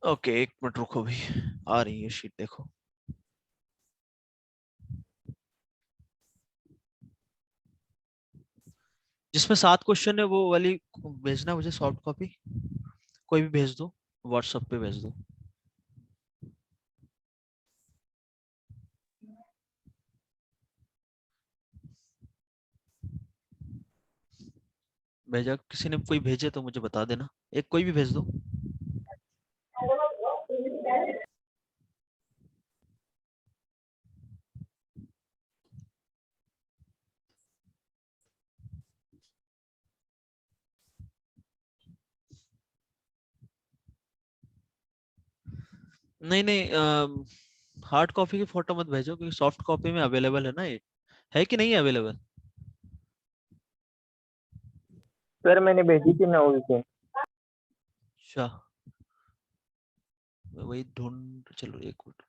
ओके एक मिनट रुको भाई, आ रही है शीट देखो। जिसमें 7 क्वेश्चन है वो वाली भेजना मुझे सॉफ्ट कॉपी, कोई भी भेज दो, व्हाट्सएप पे भेज दो। भेजा किसी ने, कोई भेजे तो मुझे बता देना, एक कोई भी भेज दो। नहीं नहीं, हार्ड कॉपी की फोटो मत भेजो क्योंकि सॉफ्ट कॉपी में अवेलेबल है ना ये, है कि नहीं अवेलेबल? सर मैंने भेजी थी ना उनसे। अच्छा मैं वही ढूंढ, चलो एक मिनट,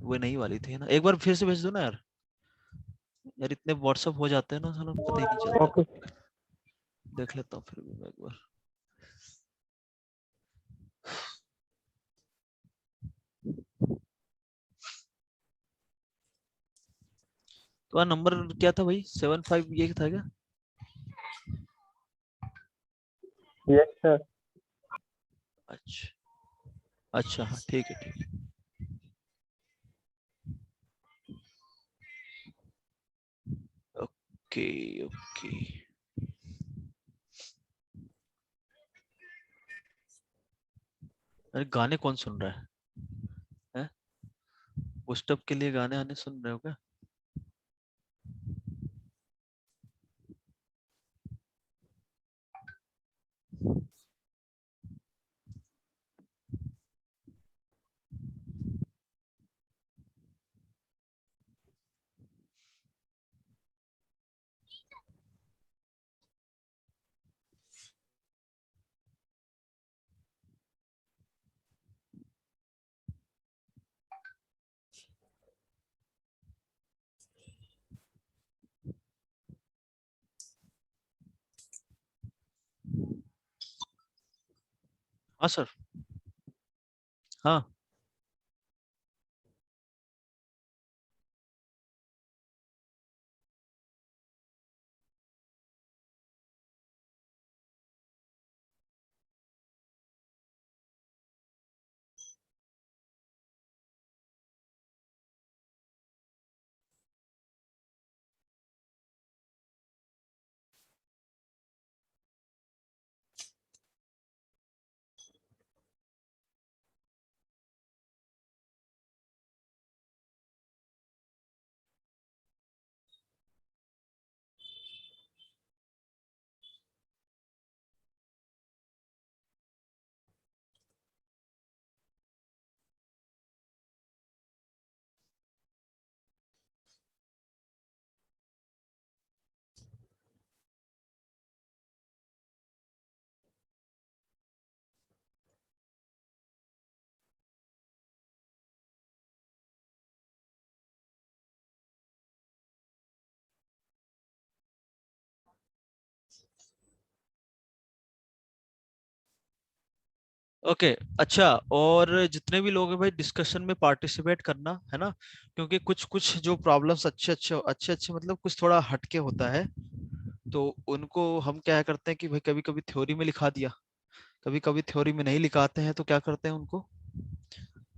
वो नहीं वाली थी ना, एक बार फिर से भेज दो ना यार। यार इतने व्हाट्सअप हो जाते हैं ना साला, पता ही नहीं चलता। ओके। देख लेता हूँ फिर भी मैं एक बार। तो नंबर क्या था भाई, 75 ये था क्या? Yes sir. अच्छा अच्छा, हाँ ठीक है ठीक है। Okay okay. अरे गाने कौन सुन रहा है, हैं? पुस्टअप के लिए गाने आने सुन रहे हो क्या? हाँ सर। हाँ ओके अच्छा। और जितने भी लोग हैं भाई डिस्कशन में पार्टिसिपेट करना है ना, क्योंकि कुछ कुछ जो प्रॉब्लम्स अच्छे अच्छे मतलब कुछ थोड़ा हटके होता है, तो उनको हम क्या करते हैं कि भाई कभी कभी थ्योरी में लिखा दिया, कभी कभी थ्योरी में नहीं लिखाते हैं, तो क्या करते हैं उनको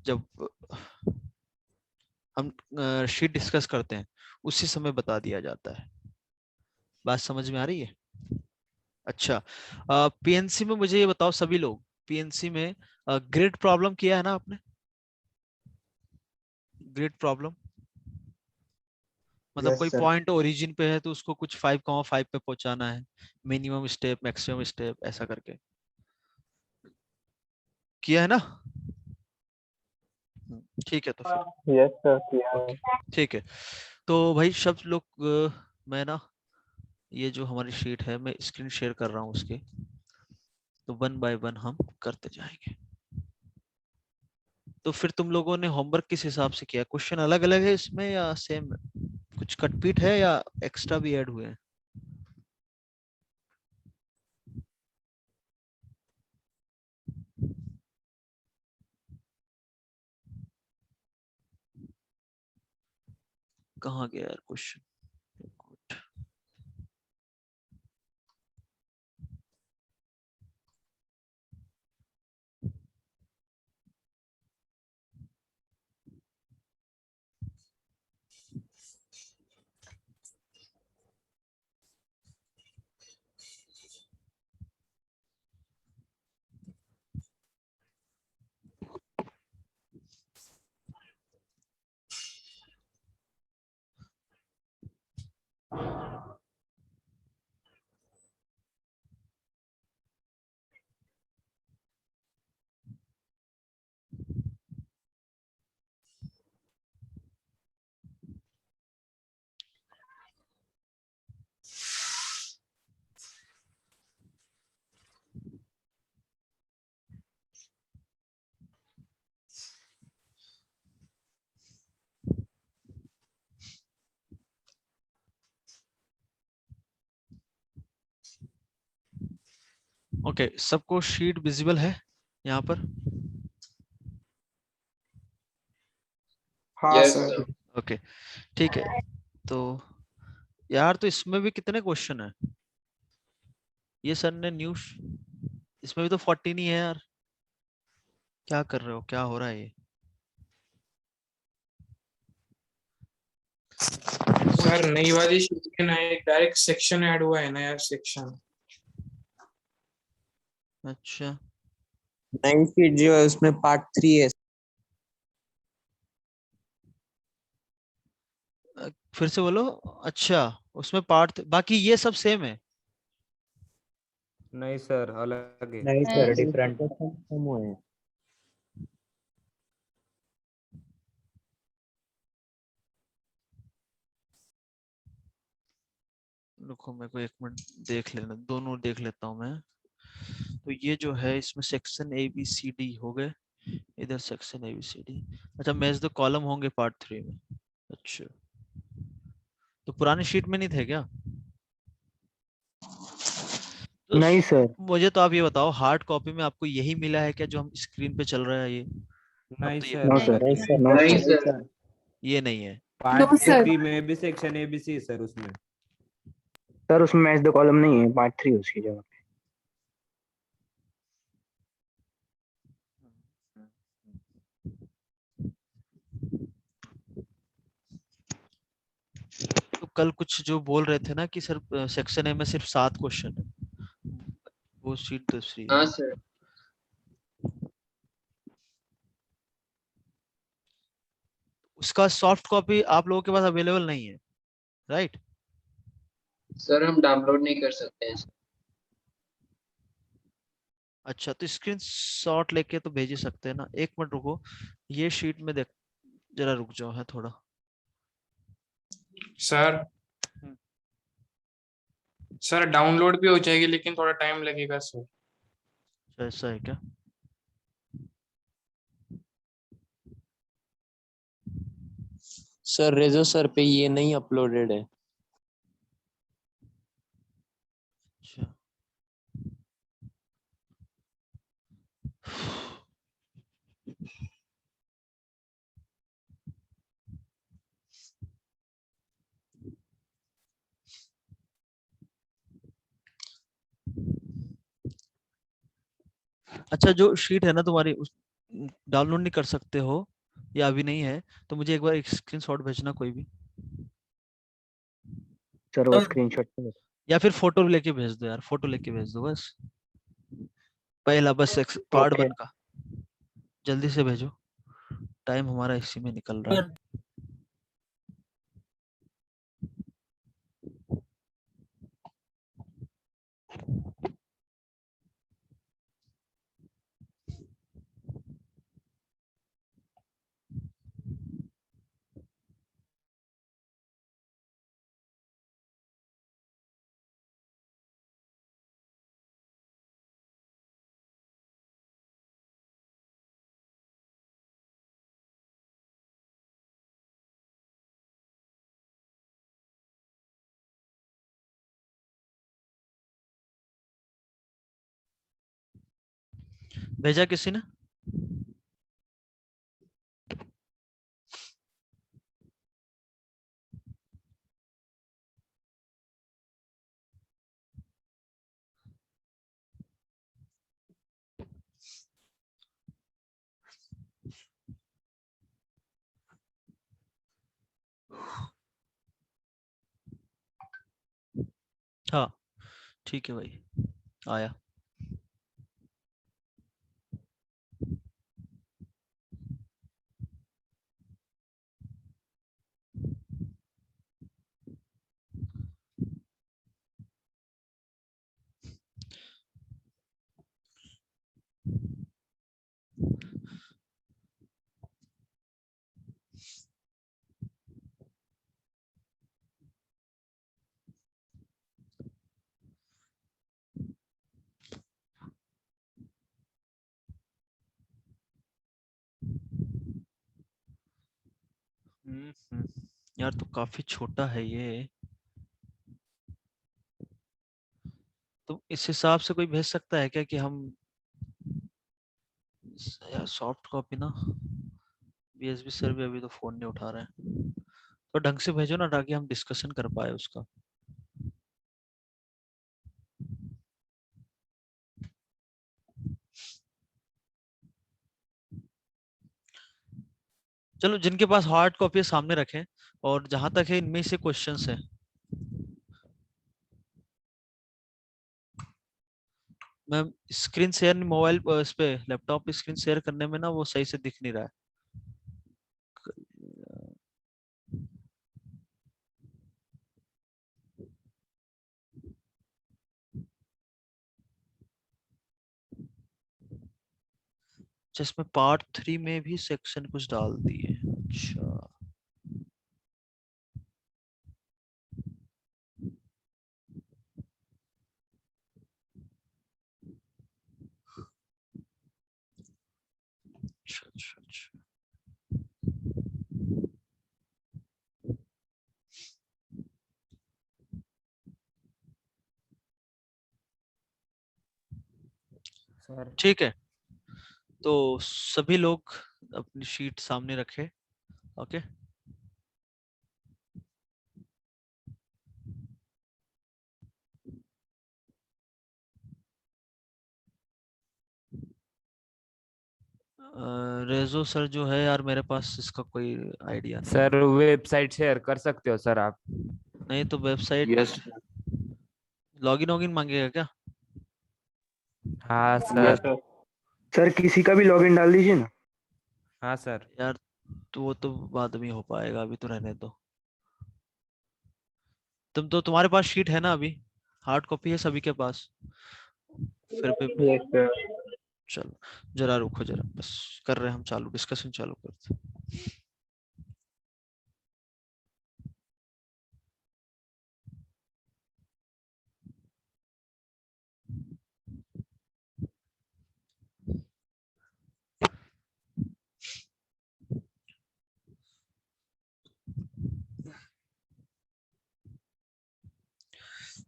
जब हम शीट डिस्कस करते हैं उसी समय बता दिया जाता है। बात समझ में आ रही है? अच्छा, पीएनसी में मुझे ये बताओ सभी लोग, पीएनसी में ग्रिड प्रॉब्लम किया है ना आपने? ग्रिड प्रॉब्लम मतलब यस कोई सर। पॉइंट ओरिजिन पे है तो उसको कुछ 5,5 पे पहुंचाना है, मिनिमम स्टेप मैक्सिमम स्टेप ऐसा करके किया है ना? ठीक है तो फिर यस सर किया है। ओके, ठीक है। तो भाई सब लोग मैं ना ये जो हमारी शीट है मैं स्क्रीन शेयर कर रहा हूँ उसके, तो वन बाय वन हम करते जाएंगे। तो फिर तुम लोगों ने होमवर्क किस हिसाब से किया? क्वेश्चन अलग अलग है इसमें या सेम? कुछ कटपीट है या एक्स्ट्रा भी ऐड हुए हैं? कहाँ गया यार क्वेश्चन? ओके, सबको शीट विजिबल है यहाँ पर? हाँ यस सर। सर। ओके, ठीक है। तो यार तो इसमें भी कितने क्वेश्चन है? ये सर ने न्यू, इसमें भी तो 14 ही है यार। क्या कर रहे हो, क्या हो रहा है ये? सर नई वाली शीट में ना एक डायरेक्ट सेक्शन ऐड हुआ है, नया सेक्शन। अच्छा, नाइन फीट जो है उसमें पार्ट 3 है। फिर से बोलो। अच्छा, उसमें पार्ट बाकी ये सब सेम है? नहीं सर, अलग है। नहीं सर, डिफरेंट। कम हुए हैं। रुको मेरे को एक मिनट देख लेना, दोनों देख लेता हूँ मैं। तो ये जो है इसमें section A B C D हो गए, इधर section A B C D. अच्छा, मैच द कॉलम होंगे पार्ट 3 में। अच्छा, तो पुरानी शीट में नहीं थे क्या? तो नहीं सर। मुझे तो आप ये बताओ, हार्ड कॉपी में आपको यही मिला है क्या जो हम स्क्रीन पे चल रहा है ये? अब नहीं तो ये नो सर, सर, नहीं सर, नो नहीं सर। सर। ये नहीं है। Part sir. 3 में भी सेक्शन ABC सर उसमें। सर उसमें मैच द कॉलम नहीं है, पार्ट 3 उसकी जगह। तो कल कुछ जो बोल रहे थे ना कि सर सेक्शन ए में सिर्फ 7 क्वेश्चन है, वो शीट दूसरी है। हाँ सर। उसका सॉफ्ट कॉपी आप लोगों के पास अवेलेबल नहीं है, राइट? सर हम डाउनलोड नहीं कर सकते हैं। अच्छा, तो स्क्रीन शॉट लेके तो भेज ही सकते हैं ना। एक मिनट रुको, ये शीट में देख, जरा रुक जाओ है थोड़ा। सर सर डाउनलोड भी हो जाएगी लेकिन थोड़ा टाइम लगेगा सर। ऐसा है क्या? सर रेजो सर पे ये नहीं अपलोडेड है। अच्छा, अच्छा जो शीट है ना तुम्हारी, उस डाउनलोड नहीं कर सकते हो या अभी नहीं है, तो मुझे एक बार एक स्क्रीनशॉट भेजना कोई भी, सर वो स्क्रीनशॉट पे या फिर फोटो लेके भेज दो यार, फोटो लेके भेज दो बस, पहला बस पार्ट ओके। 1 का। जल्दी से भेजो, टाइम हमारा इसी में निकल रहा है। भेजा किसी ने? हाँ, ठीक है भाई, आया। यार तो काफी छोटा है ये, तो इस हिसाब से कोई भेज सकता है क्या कि हम, यार सॉफ्ट कॉपी ना, बीएसबी सर भी अभी तो फोन नहीं उठा रहे हैं, तो ढंग से भेजो ना ताकि हम डिस्कशन कर पाए उसका। चलो, जिनके पास हार्ड कॉपी है सामने रखें, और जहां तक है इनमें से क्वेश्चंस हैं, मैं स्क्रीन शेयर मोबाइल इस पे लैपटॉप पे स्क्रीन शेयर करने में ना वो सही से दिख नहीं रहा है। अच्छा, इसमें पार्ट 3 में भी सेक्शन कुछ डाल दिए। अच्छा, अच्छा, अच्छा, अच्छा। सर ठीक है, तो सभी लोग अपनी शीट सामने रखें। ओके, रेजो सर जो है यार, मेरे पास इसका कोई आइडिया नहीं है। सर वेबसाइट शेयर कर सकते हो सर आप? नहीं तो वेबसाइट यस लॉगिन वॉगिन मांगेगा क्या? हाँ यस सर। सर। सर किसी का भी लॉगिन डाल दीजिए ना। हाँ सर। यार, तो वो तो बाद में हो पाएगा, अभी तो रहने दो। तुम्हारे पास शीट है ना अभी? हार्ड कॉपी है सभी के पास? फिर भी यस सर। चलो, जरा रुको, जरा बस कर रहे हैं हम, चालू डिस्कशन चालू करते हैं।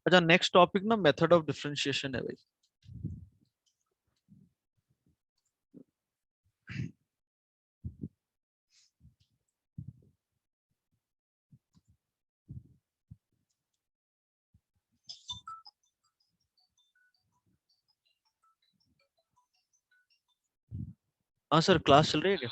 अच्छा, नेक्स्ट टॉपिक ना मेथड ऑफ डिफरेंशिएशन है भाई। हाँ सर, क्लास चल रही है क्या?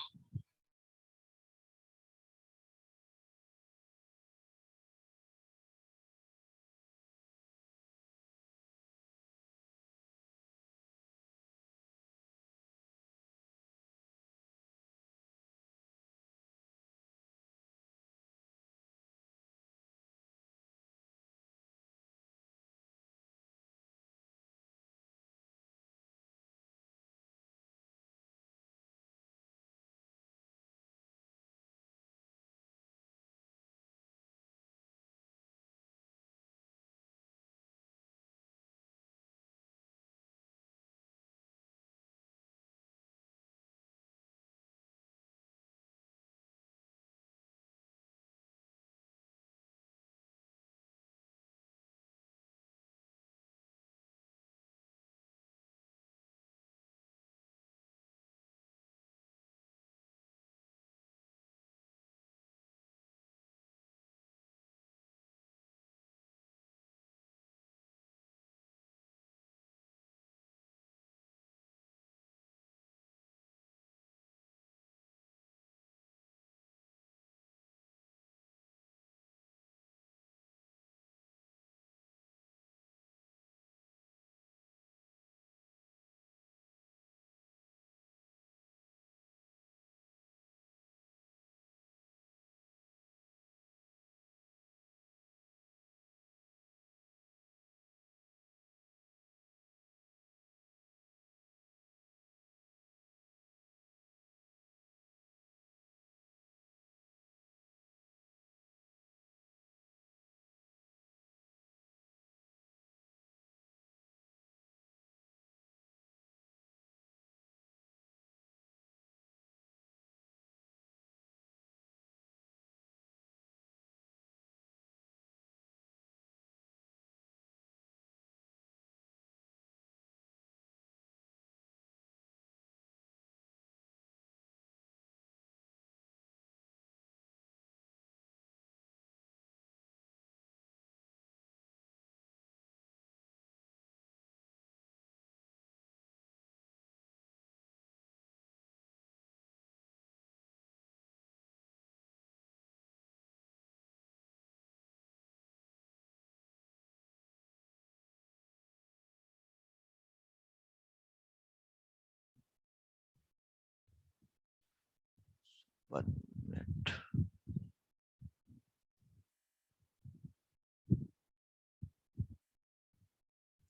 One minute.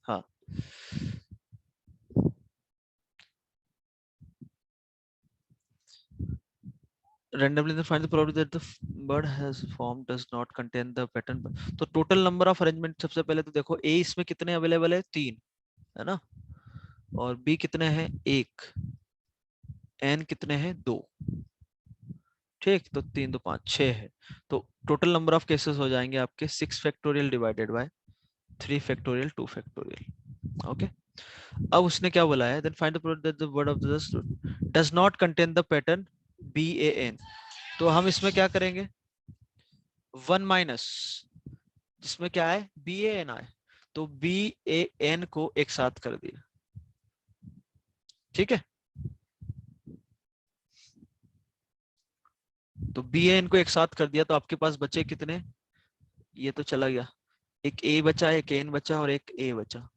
हाँ, randomly then find the probability that the bird has formed does not contain the pattern. तो total number of arrangement सबसे पहले तो देखो A इसमें कितने अवेलेबल है 3 है ना, और B कितने हैं 1, N कितने हैं 2, ठीक, तो 3 2 5 6 है, तो टोटल नंबर ऑफ केसेस हो जाएंगे आपके 6 factorial divided by 3 factorial 2 factorial. Okay, अब उसने क्या बोला है, then find the product that the word of the does not contain the pattern BAN। तो हम इसमें क्या करेंगे, 1 माइनस जिसमें क्या है BAN आए, तो BAN को एक साथ कर दिया, ठीक है, तो BAN को एक साथ कर दिया, तो आपके पास बचे कितने, ये तो चला गया, एक A बचा, एक N बचा और एक A बचा,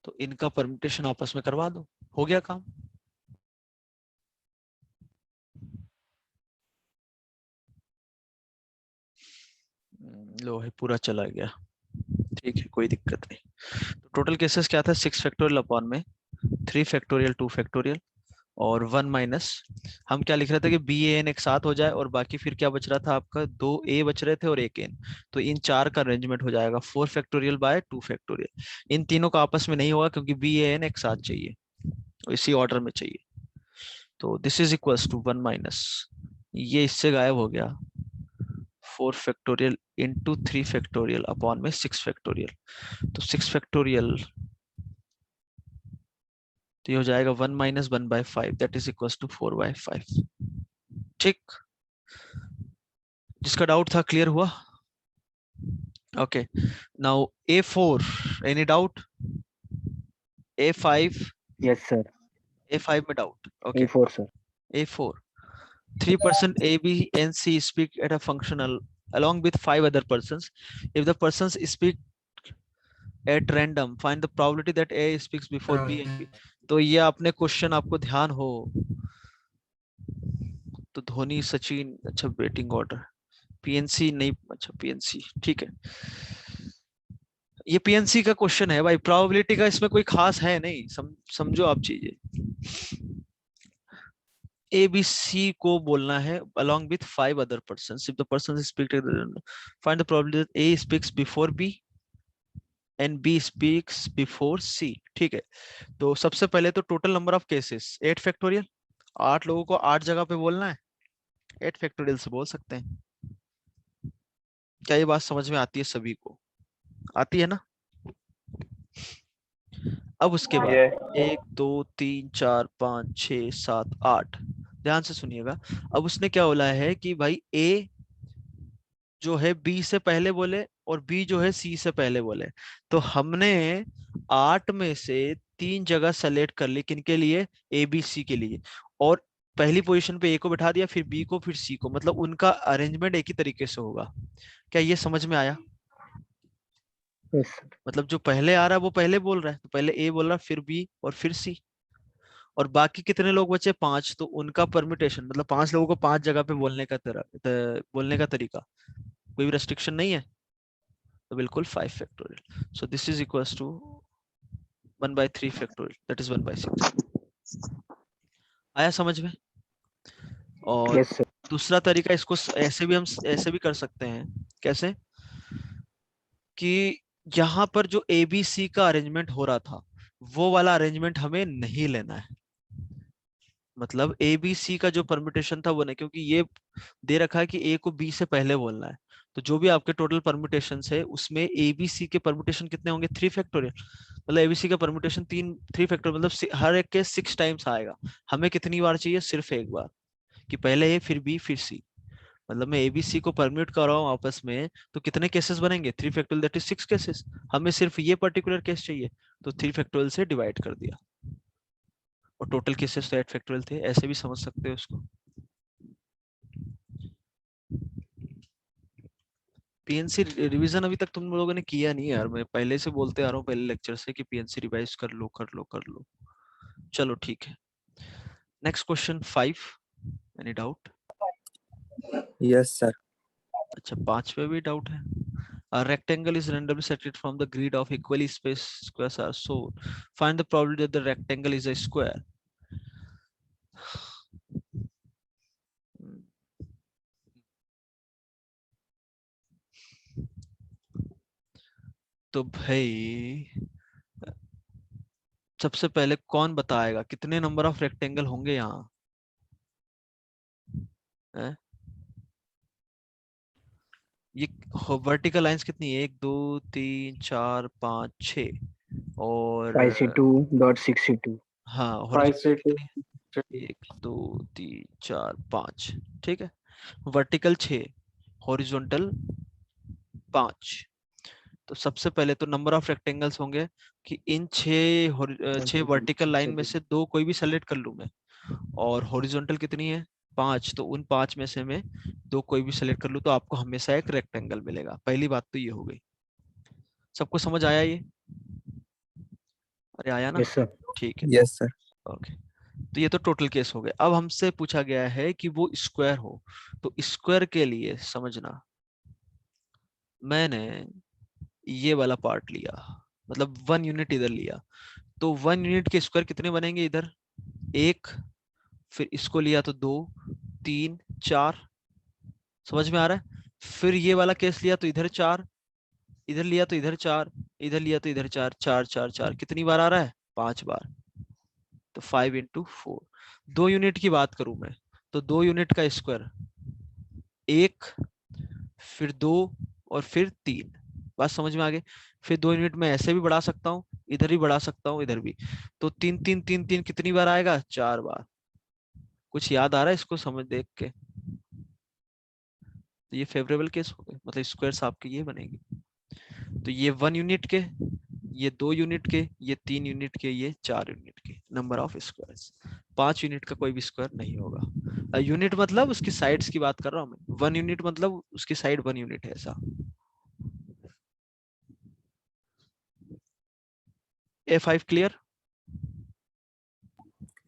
तो इनका परम्यूटेशन आपस में करवा दो, हो गया काम। लो है पूरा चला गया, ठीक है, कोई दिक्कत नहीं। तो टोटल केसेस क्या था, 6 फैक्टोरियल अपॉन में 3 फैक्टोरियल 2 फैक्टोरियल और 1 माइनस, हम क्या लिख रहे थे कि BAN एक साथ हो जाए, और बाकी फिर क्या बच रहा था आपका, 2 A बच रहे थे और एक N, तो इन चार का अरेंजमेंट हो जाएगा 4 फैक्टोरियल बाय 2 फैक्टोरियल। इन तीनों का आपस में नहीं होगा क्योंकि BAN एक साथ चाहिए, इसी ऑर्डर में चाहिए, तो this is equals to 1 minus, ये इससे गायब हो गया, 4 फैक्टोरियल इंटू 3 फैक्टोरियल अपॉन में 6 फैक्टोरियल, तो 6 फैक्टोरियल तो ये हो जाएगा 1 minus 1/5 that is equals to 4/5। ठीक, जिसका डाउट था क्लियर हुआ। Okay, now A4 any doubt, A5 yes sir, A5 में doubt, okay A4 sir. A4 3% A, B and C speak at a functional along with 5 other persons. If the persons speak at random, find the probability that A speaks before B and B. तो ये अपने question आपको ध्यान हो तो धोनी सचिन, अच्छा batting order, PNC नहीं, अच्छा PNC ठीक है, ये PNC का क्वेश्चन है भाई, प्रोबेबिलिटी का इसमें कोई खास है नहीं, समझो आप चीजें। ABC को बोलना है along with 5 other persons. If the persons speak, find the probability that A speaks before B and B speaks before C. ठीक है, तो सबसे पहले तो total number of cases 8 factorial, 8 लोगों को 8 जगह पे बोलना है, 8 फैक्टोरियल से बोल सकते हैं। क्या ये बात समझ में आती है सभी को, आती है ना? अब उसके बाद 1 2 3 4 5 6 7 8, ध्यान से सुनिएगा। अब उसने क्या बोला है कि भाई A जो है B से पहले बोले और B जो है C से पहले बोले, तो हमने 8 में से 3 जगह सेलेक्ट कर ली, किनके लिए, ABC के लिए, और पहली पोजीशन पे A को बिठा दिया, फिर B को, फिर C को, मतलब उनका अरेंजमेंट एक ही तरीके से होगा। क्या ये समझ में आया? Yes sir. मतलब जो पहले आ रहा है वो पहले बोल रहा है, तो पहले A बोल रहा, फिर B और फिर C, और बाकी कितने लोग बचे, 5, तो उनका परम्यूटेशन, मतलब 5 लोगों को 5 जगह पे बोलने का बोलने का तरीका, कोई भी रेस्ट्रिक्शन नहीं है, तो बिल्कुल 5 factorial. So this is equals to 1/3 factorial, that is 1/6। आया समझ में? और यस सर। दूसरा तरीका इसको ऐसे भी, हम ऐसे भी कर सकते हैं, कैसे कि यहाँ पर जो ABC का अरेंजमेंट हो रहा था वो वाला अरेंजमेंट हमें नहीं लेना है, मतलब ABC का जो परम्यूटेशन था वो नहीं, क्योंकि ये दे रखा है कि A को B से पहले बोलना है, तो जो भी आपके टोटल परम्यूटेशन है उसमें ABC के परम्यूटेशन कितने होंगे, 3 फैक्टोरियल, मतलब ABC का परम्यूटेशन 3 फैक्टोरियल, मतलब हर एक के 6 टाइम्स आएगा। हमें कितनी बार चाहिए, सिर्फ एक बार, कि पहले A फिर B फिर C, मतलब मैं ABC को परम्यूट कर रहा हूँ आपस में, तो कितने केसेस बनेंगे, 3 फैक्टोरियल, दैट इज 6 केसेस। हमें सिर्फ ये पर्टिकुलर केस चाहिए, तो 3 फैक्टोरियल से डिवाइड कर दिया, और टोटल केसेस तो 8 फैक्टोरियल थे, ऐसे भी समझ सकते हो उसको। PNC रिवीजन अभी तक तुम लोगों ने किया नहीं यार, मैं पहले से बोलते आ रहा हूँ पहले लेक्चर से कि PNC रिवाइज कर लो कर लो कर लो। चलो ठीक है, next question 5, any doubt? Yes sir. अच्छा 5 पे भी डाउट है। A rectangle is randomly selected from the grid of equally spaced squares are shown. Find the probability that the rectangle is a square. तो भाई सबसे पहले कौन बताएगा कितने नंबर ऑफ रेक्टेंगल होंगे यहाँ? हैं? ये वर्टिकल लाइंस कितनी है? 1 2 3 4 5 6 और 5C2.6C2. हाँ 5 हॉरिजॉन्टल से 2 कितनी? 1 2 3 4 5। ठीक है, वर्टिकल 6, हॉरिजॉन्टल 5। तो सबसे पहले तो नंबर ऑफ रेक्टेंगल्स होंगे कि इन 6 वर्टिकल लाइन में से 2 कोई भी सेलेक्ट कर लूं मैं, और हॉरिजॉन्टल कितनी है? 5। तो उन 5 में से मैं 2 कोई भी सेलेक्ट कर लूं तो आपको हमेशा एक रेक्टेंगल मिलेगा। पहली बात तो ये हो गई। सबको समझ आया ये? अरे आया ना? Yes sir. ठीक है, यस सर। ओके। तो ये तो टोटल केस हो गए। अब हमसे पूछा गया है कि वो स्क्वायर हो, तो स्क्वायर के लिए समझना, मैंने ये वाला पार्ट लिया, मतलब 1 यूनिट इधर लिया, तो 1 यूनिट के स्क्वायर कितने बनेंगे? इधर 1, फिर इसको लिया तो 2 3 4। समझ में आ रहा है? फिर ये वाला केस लिया तो इधर 4, इधर लिया तो इधर 4, इधर लिया तो इधर 4, 4 4 4। कितनी बार आ रहा है? 5 बार। तो 5 into 4। 2 यूनिट की बात करूं मैं, तो 2 यूनिट का स्क्वायर 1, फिर 2 और फिर 3। बात समझ में आ गई? फिर 2 यूनिट में ऐसे भी बढ़ा सकता हूँ, इधर भी बढ़ा सकता हूँ, इधर भी। तो 3 3 3 3 कितनी बार आएगा? 4 बार। कुछ याद आ रहा है इसको समझ देख के? तो ये फेवरेबल केस हो गए, मतलब स्क्वायर्स आपके ये बनेंगे। तो ये 1 यूनिट के, ये 2 यूनिट के, ये 3 यूनिट के, ये 4 यूनिट के नंबर ऑफ स्क्वायर्स। 5 यूनिट का कोई भी स्क्वायर नहीं होगा। यूनिट मतलब उसकी साइड्स की बात कर रहा हूँ मैं। 1 यूनिट मतलब उसकी साइड 1 यूनिट है, ऐसा। A5 clear?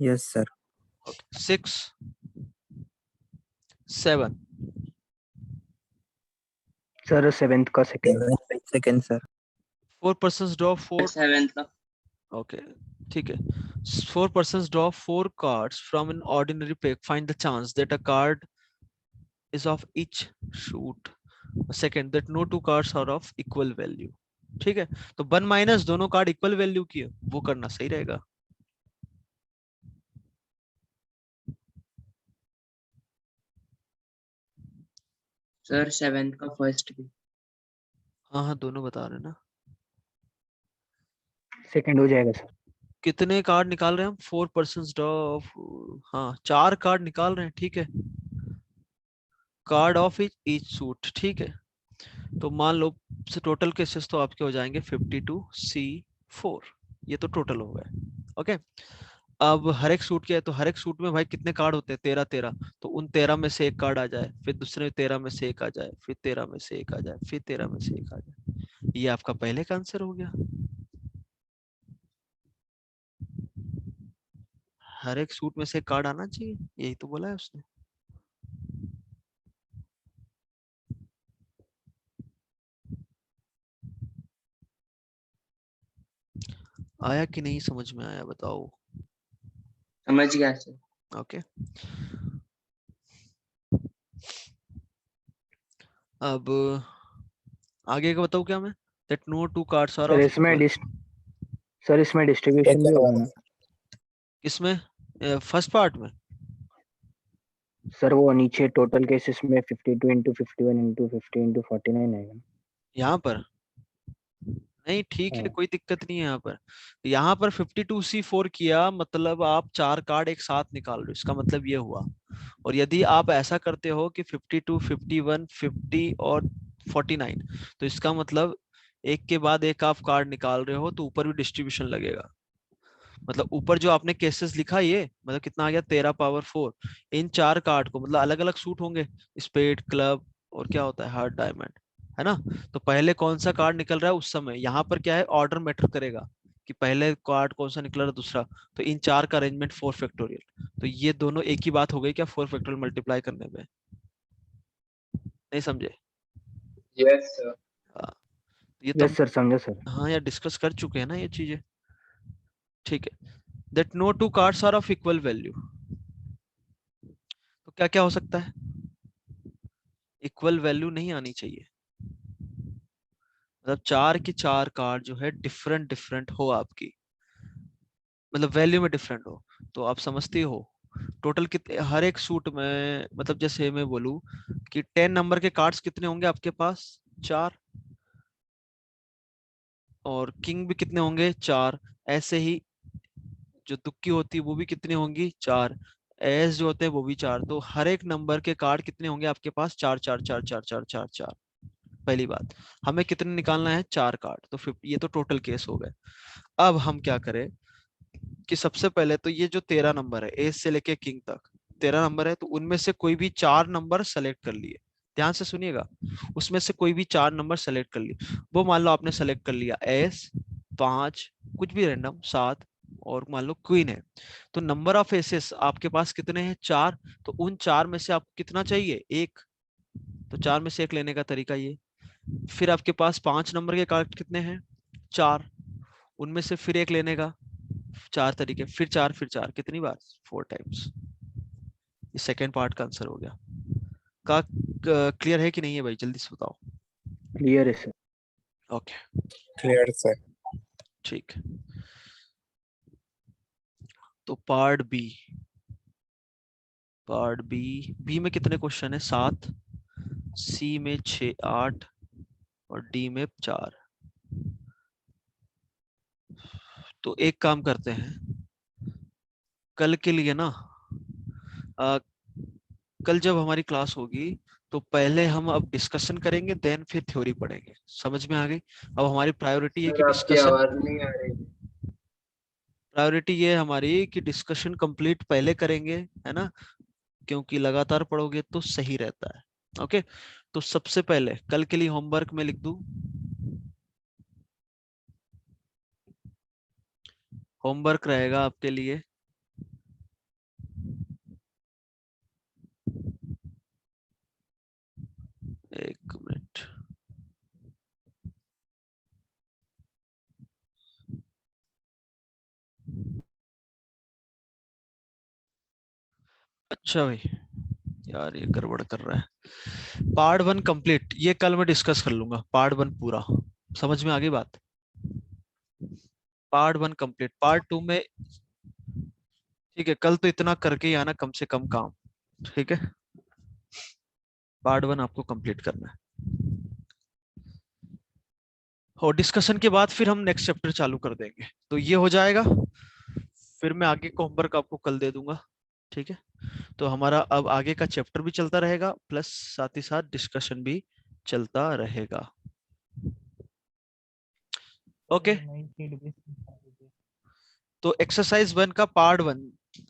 Yes sir. 6 7 Sir 7th का second. Second sir. 4 persons draw 4। 7th का ओके, ठीक है। 4 persons draw 4 cards from an ordinary pack. Find the chance that a card is of each suit. Second, that no 2 cards are of equal value. ठीक है, तो 1 minus दोनों card equal value की है, वो करना सही रहेगा। सर 7th का फर्स्ट भी। हाँ हाँ, दोनों बता रहे ना। Second हो जाएगा सर। कितने कार्ड निकाल रहे हैं हम? 4 persons draw, हाँ 4 कार्ड निकाल रहे हैं, ठीक है। कार्ड ऑफ ईच सूट, ठीक है। तो मान लो टोटल केसेस तो आपके हो जाएंगे 52C4। ये तो टोटल हो गए, ओके। अब हर एक सूट के है, तो हर एक सूट में भाई कितने कार्ड होते हैं? 13 13। तो उन 13 में से एक कार्ड आ जाए, फिर दूसरे 13 में से एक आ जाए, फिर 13 में से एक आ जाए, फिर 13 में से एक आ जाए। ये आपका पहले का आंसर हो गया। हर एक सूट में से एक कार्ड आना चाहिए, यही तो बोला है उसने। आया कि नहीं समझ में आया बताओ? समझ गया सर। ओके, अब आगे का बताऊं क्या मैं? That no 2 cards are sir of इसमें इक्वल। सर इसमें डिस्ट्रीब्यूशन भी होगा ना? इसमें फर्स्ट पार्ट में सर वो नीचे टोटल केसेस में 52 into 51 into 50 into 49 आएगा। यहाँ पर नहीं, ठीक है, हाँ। कोई दिक्कत नहीं है। यहाँ पर, यहाँ पर 52C4 किया मतलब आप 4 कार्ड एक साथ निकाल रहे हो, इसका मतलब ये हुआ। और यदि आप ऐसा करते हो कि 52 51 50 और 49, तो इसका मतलब एक के बाद एक आप कार्ड निकाल रहे हो, तो ऊपर भी डिस्ट्रीब्यूशन लगेगा। मतलब ऊपर जो आपने केसेस लिखा, ये मतलब कितना आ गया? 13 पावर 4। इन 4 कार्ड को मतलब अलग अलग सूट होंगे, स्पेड, क्लब और क्या होता है, हार्ट, डायमंड, है ना? तो पहले कौन सा कार्ड निकल रहा है उस समय, यहाँ पर क्या है, ऑर्डर मैटर करेगा कि पहले कार्ड कौन सा निकल रहा है, दूसरा। तो इन 4 का अरेंजमेंट 4 फैक्टोरियल। तो ये दोनों एक ही बात हो गई क्या 4 फैक्टोरियल मल्टीप्लाई करने में? नहीं समझे? Yes sir. हाँ, ये तो यस सर, समझा सर। हाँ यार, डिस्कस कर चुके हैं ना ये चीजें, ठीक है। That no 2 cards are of equal value. तो क्या क्या हो सकता है? इक्वल वैल्यू नहीं आनी चाहिए, मतलब मतलब 4 की 4 कार्ड जो है डिफरेंट डिफरेंट हो आपकी, मतलब वैल्यू में डिफरेंट हो, तो आप समझते हो टोटल कितने हर एक सूट में, मतलब जैसे मैं बोलूं कि 10 नंबर के कार्ड्स कितने होंगे आपके पास, 4, और किंग भी कितने होंगे, 4, ऐसे ही जो तुक्की होती है वो भी कितनी होंगी, 4, एस जो होते हैं वो भी 4, तो हर एक नंबर के कार्ड कितने होंगे आपके पास, 4 4 4 4 4 4 4। पहली बात, हमें कितने निकालना है, 4 कार्ड, तो 50, ये तो टोटल केस हो गए। अब हम क्या करें कि सबसे पहले तो ये जो 13 नंबर है, एस से लेके किंग तक 13 नंबर है, तो उनमें से कोई भी 4 नंबर सेलेक्ट कर लिए, ध्यान से सुनिएगा, उसमें से कोई भी 4 नंबर सेलेक्ट कर लिए। वो मान लो आपने सेलेक्ट कर लिया एस, 5, कुछ भी रैंडम, 7, और मान लो क्वीन है, तो नंबर ऑफ एसेस आपके पास कितने हैं, 4, तो उन 4 में से आपको कितना चाहिए, 1, तो 4 में से 1 लेने का तरीका ये। फिर आपके पास 5 नंबर के कार्ड कितने हैं, 4, उनमें से फिर 1 लेने का, 4 तरीके, फिर 4 फिर 4, कितनी बार, 4 टाइम्स। ये सेकेंड पार्ट का आंसर हो गया। का क्लियर है कि नहीं है भाई, जल्दी से बताओ। क्लियर है सर। Okay clear sir. ठीक, तो पार्ट बी, पार्ट बी में कितने क्वेश्चन है, 7, सी में 6 8 और डी में 4। तो एक काम करते हैं, कल के लिए ना, कल जब हमारी क्लास होगी तो पहले हम अब डिस्कशन करेंगे, देन फिर थ्योरी पढ़ेंगे, समझ में आ गई। अब हमारी प्रायोरिटी है कि सर आपकी डिस्कशन, आवाज नहीं आ रही। प्रायोरिटी ये है हमारी कि डिस्कशन कंप्लीट पहले करेंगे, है ना, क्योंकि लगातार पढ़ोगे तो सही रहता है। ओके, तो सबसे पहले कल के लिए होमवर्क में लिख दूं, होमवर्क रहेगा आपके लिए एक मिनट, अच्छा भाई, यार ये गड़बड़ कर रहा है। पार्ट 1 कंप्लीट, ये कल मैं डिस्कस कर लूंगा, पार्ट 1 पूरा, समझ में आ गई बात। पार्ट 1 कंप्लीट, पार्ट 2 में, ठीक है, कल तो इतना करके ही आना कम से कम काम, ठीक है। पार्ट 1 आपको कंप्लीट करना है, और डिस्कशन के बाद फिर हम नेक्स्ट चैप्टर चालू कर देंगे, तो ये हो जाएगा, फिर मैं आगे का होमवर्क आपको कल दे दूंगा, ठीक है। तो हमारा अब आगे का चैप्टर भी चलता रहेगा, प्लस साथ ही साथ डिस्कशन भी चलता रहेगा। ओके, तो एक्सरसाइज 1 का पार्ट 1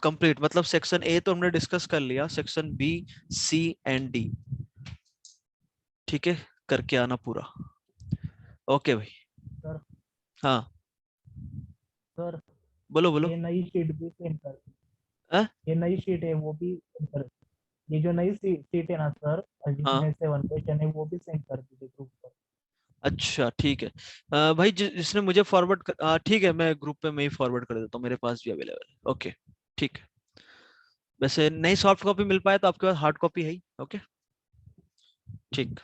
कंप्लीट, मतलब सेक्शन ए तो हमने डिस्कस कर लिया, section B, C and D, ठीक है, करके आना पूरा। ओके भाई, सर हाँ सर बोलो बोलो। ये नई शीट भी सेंड कर, हाँ ये नई शीट है वो भी send कर, ये जो नई शीट है ना सर, हाँ, जिसमें 7 क्वेश्चन है वो भी सेंड कर दीजिए ग्रुप पर। अच्छा ठीक है, भाई जिसने मुझे फॉरवर्ड ठीक है, मैं ग्रुप पे मैं ही फॉरवर्ड कर देता हूँ, मेरे पास भी अवेलेबल है। ओके ठीक है, वैसे नई सॉफ्ट कॉपी मिल पाए तो आपके पास हार्ड कॉपी है ही, ओके ठीक।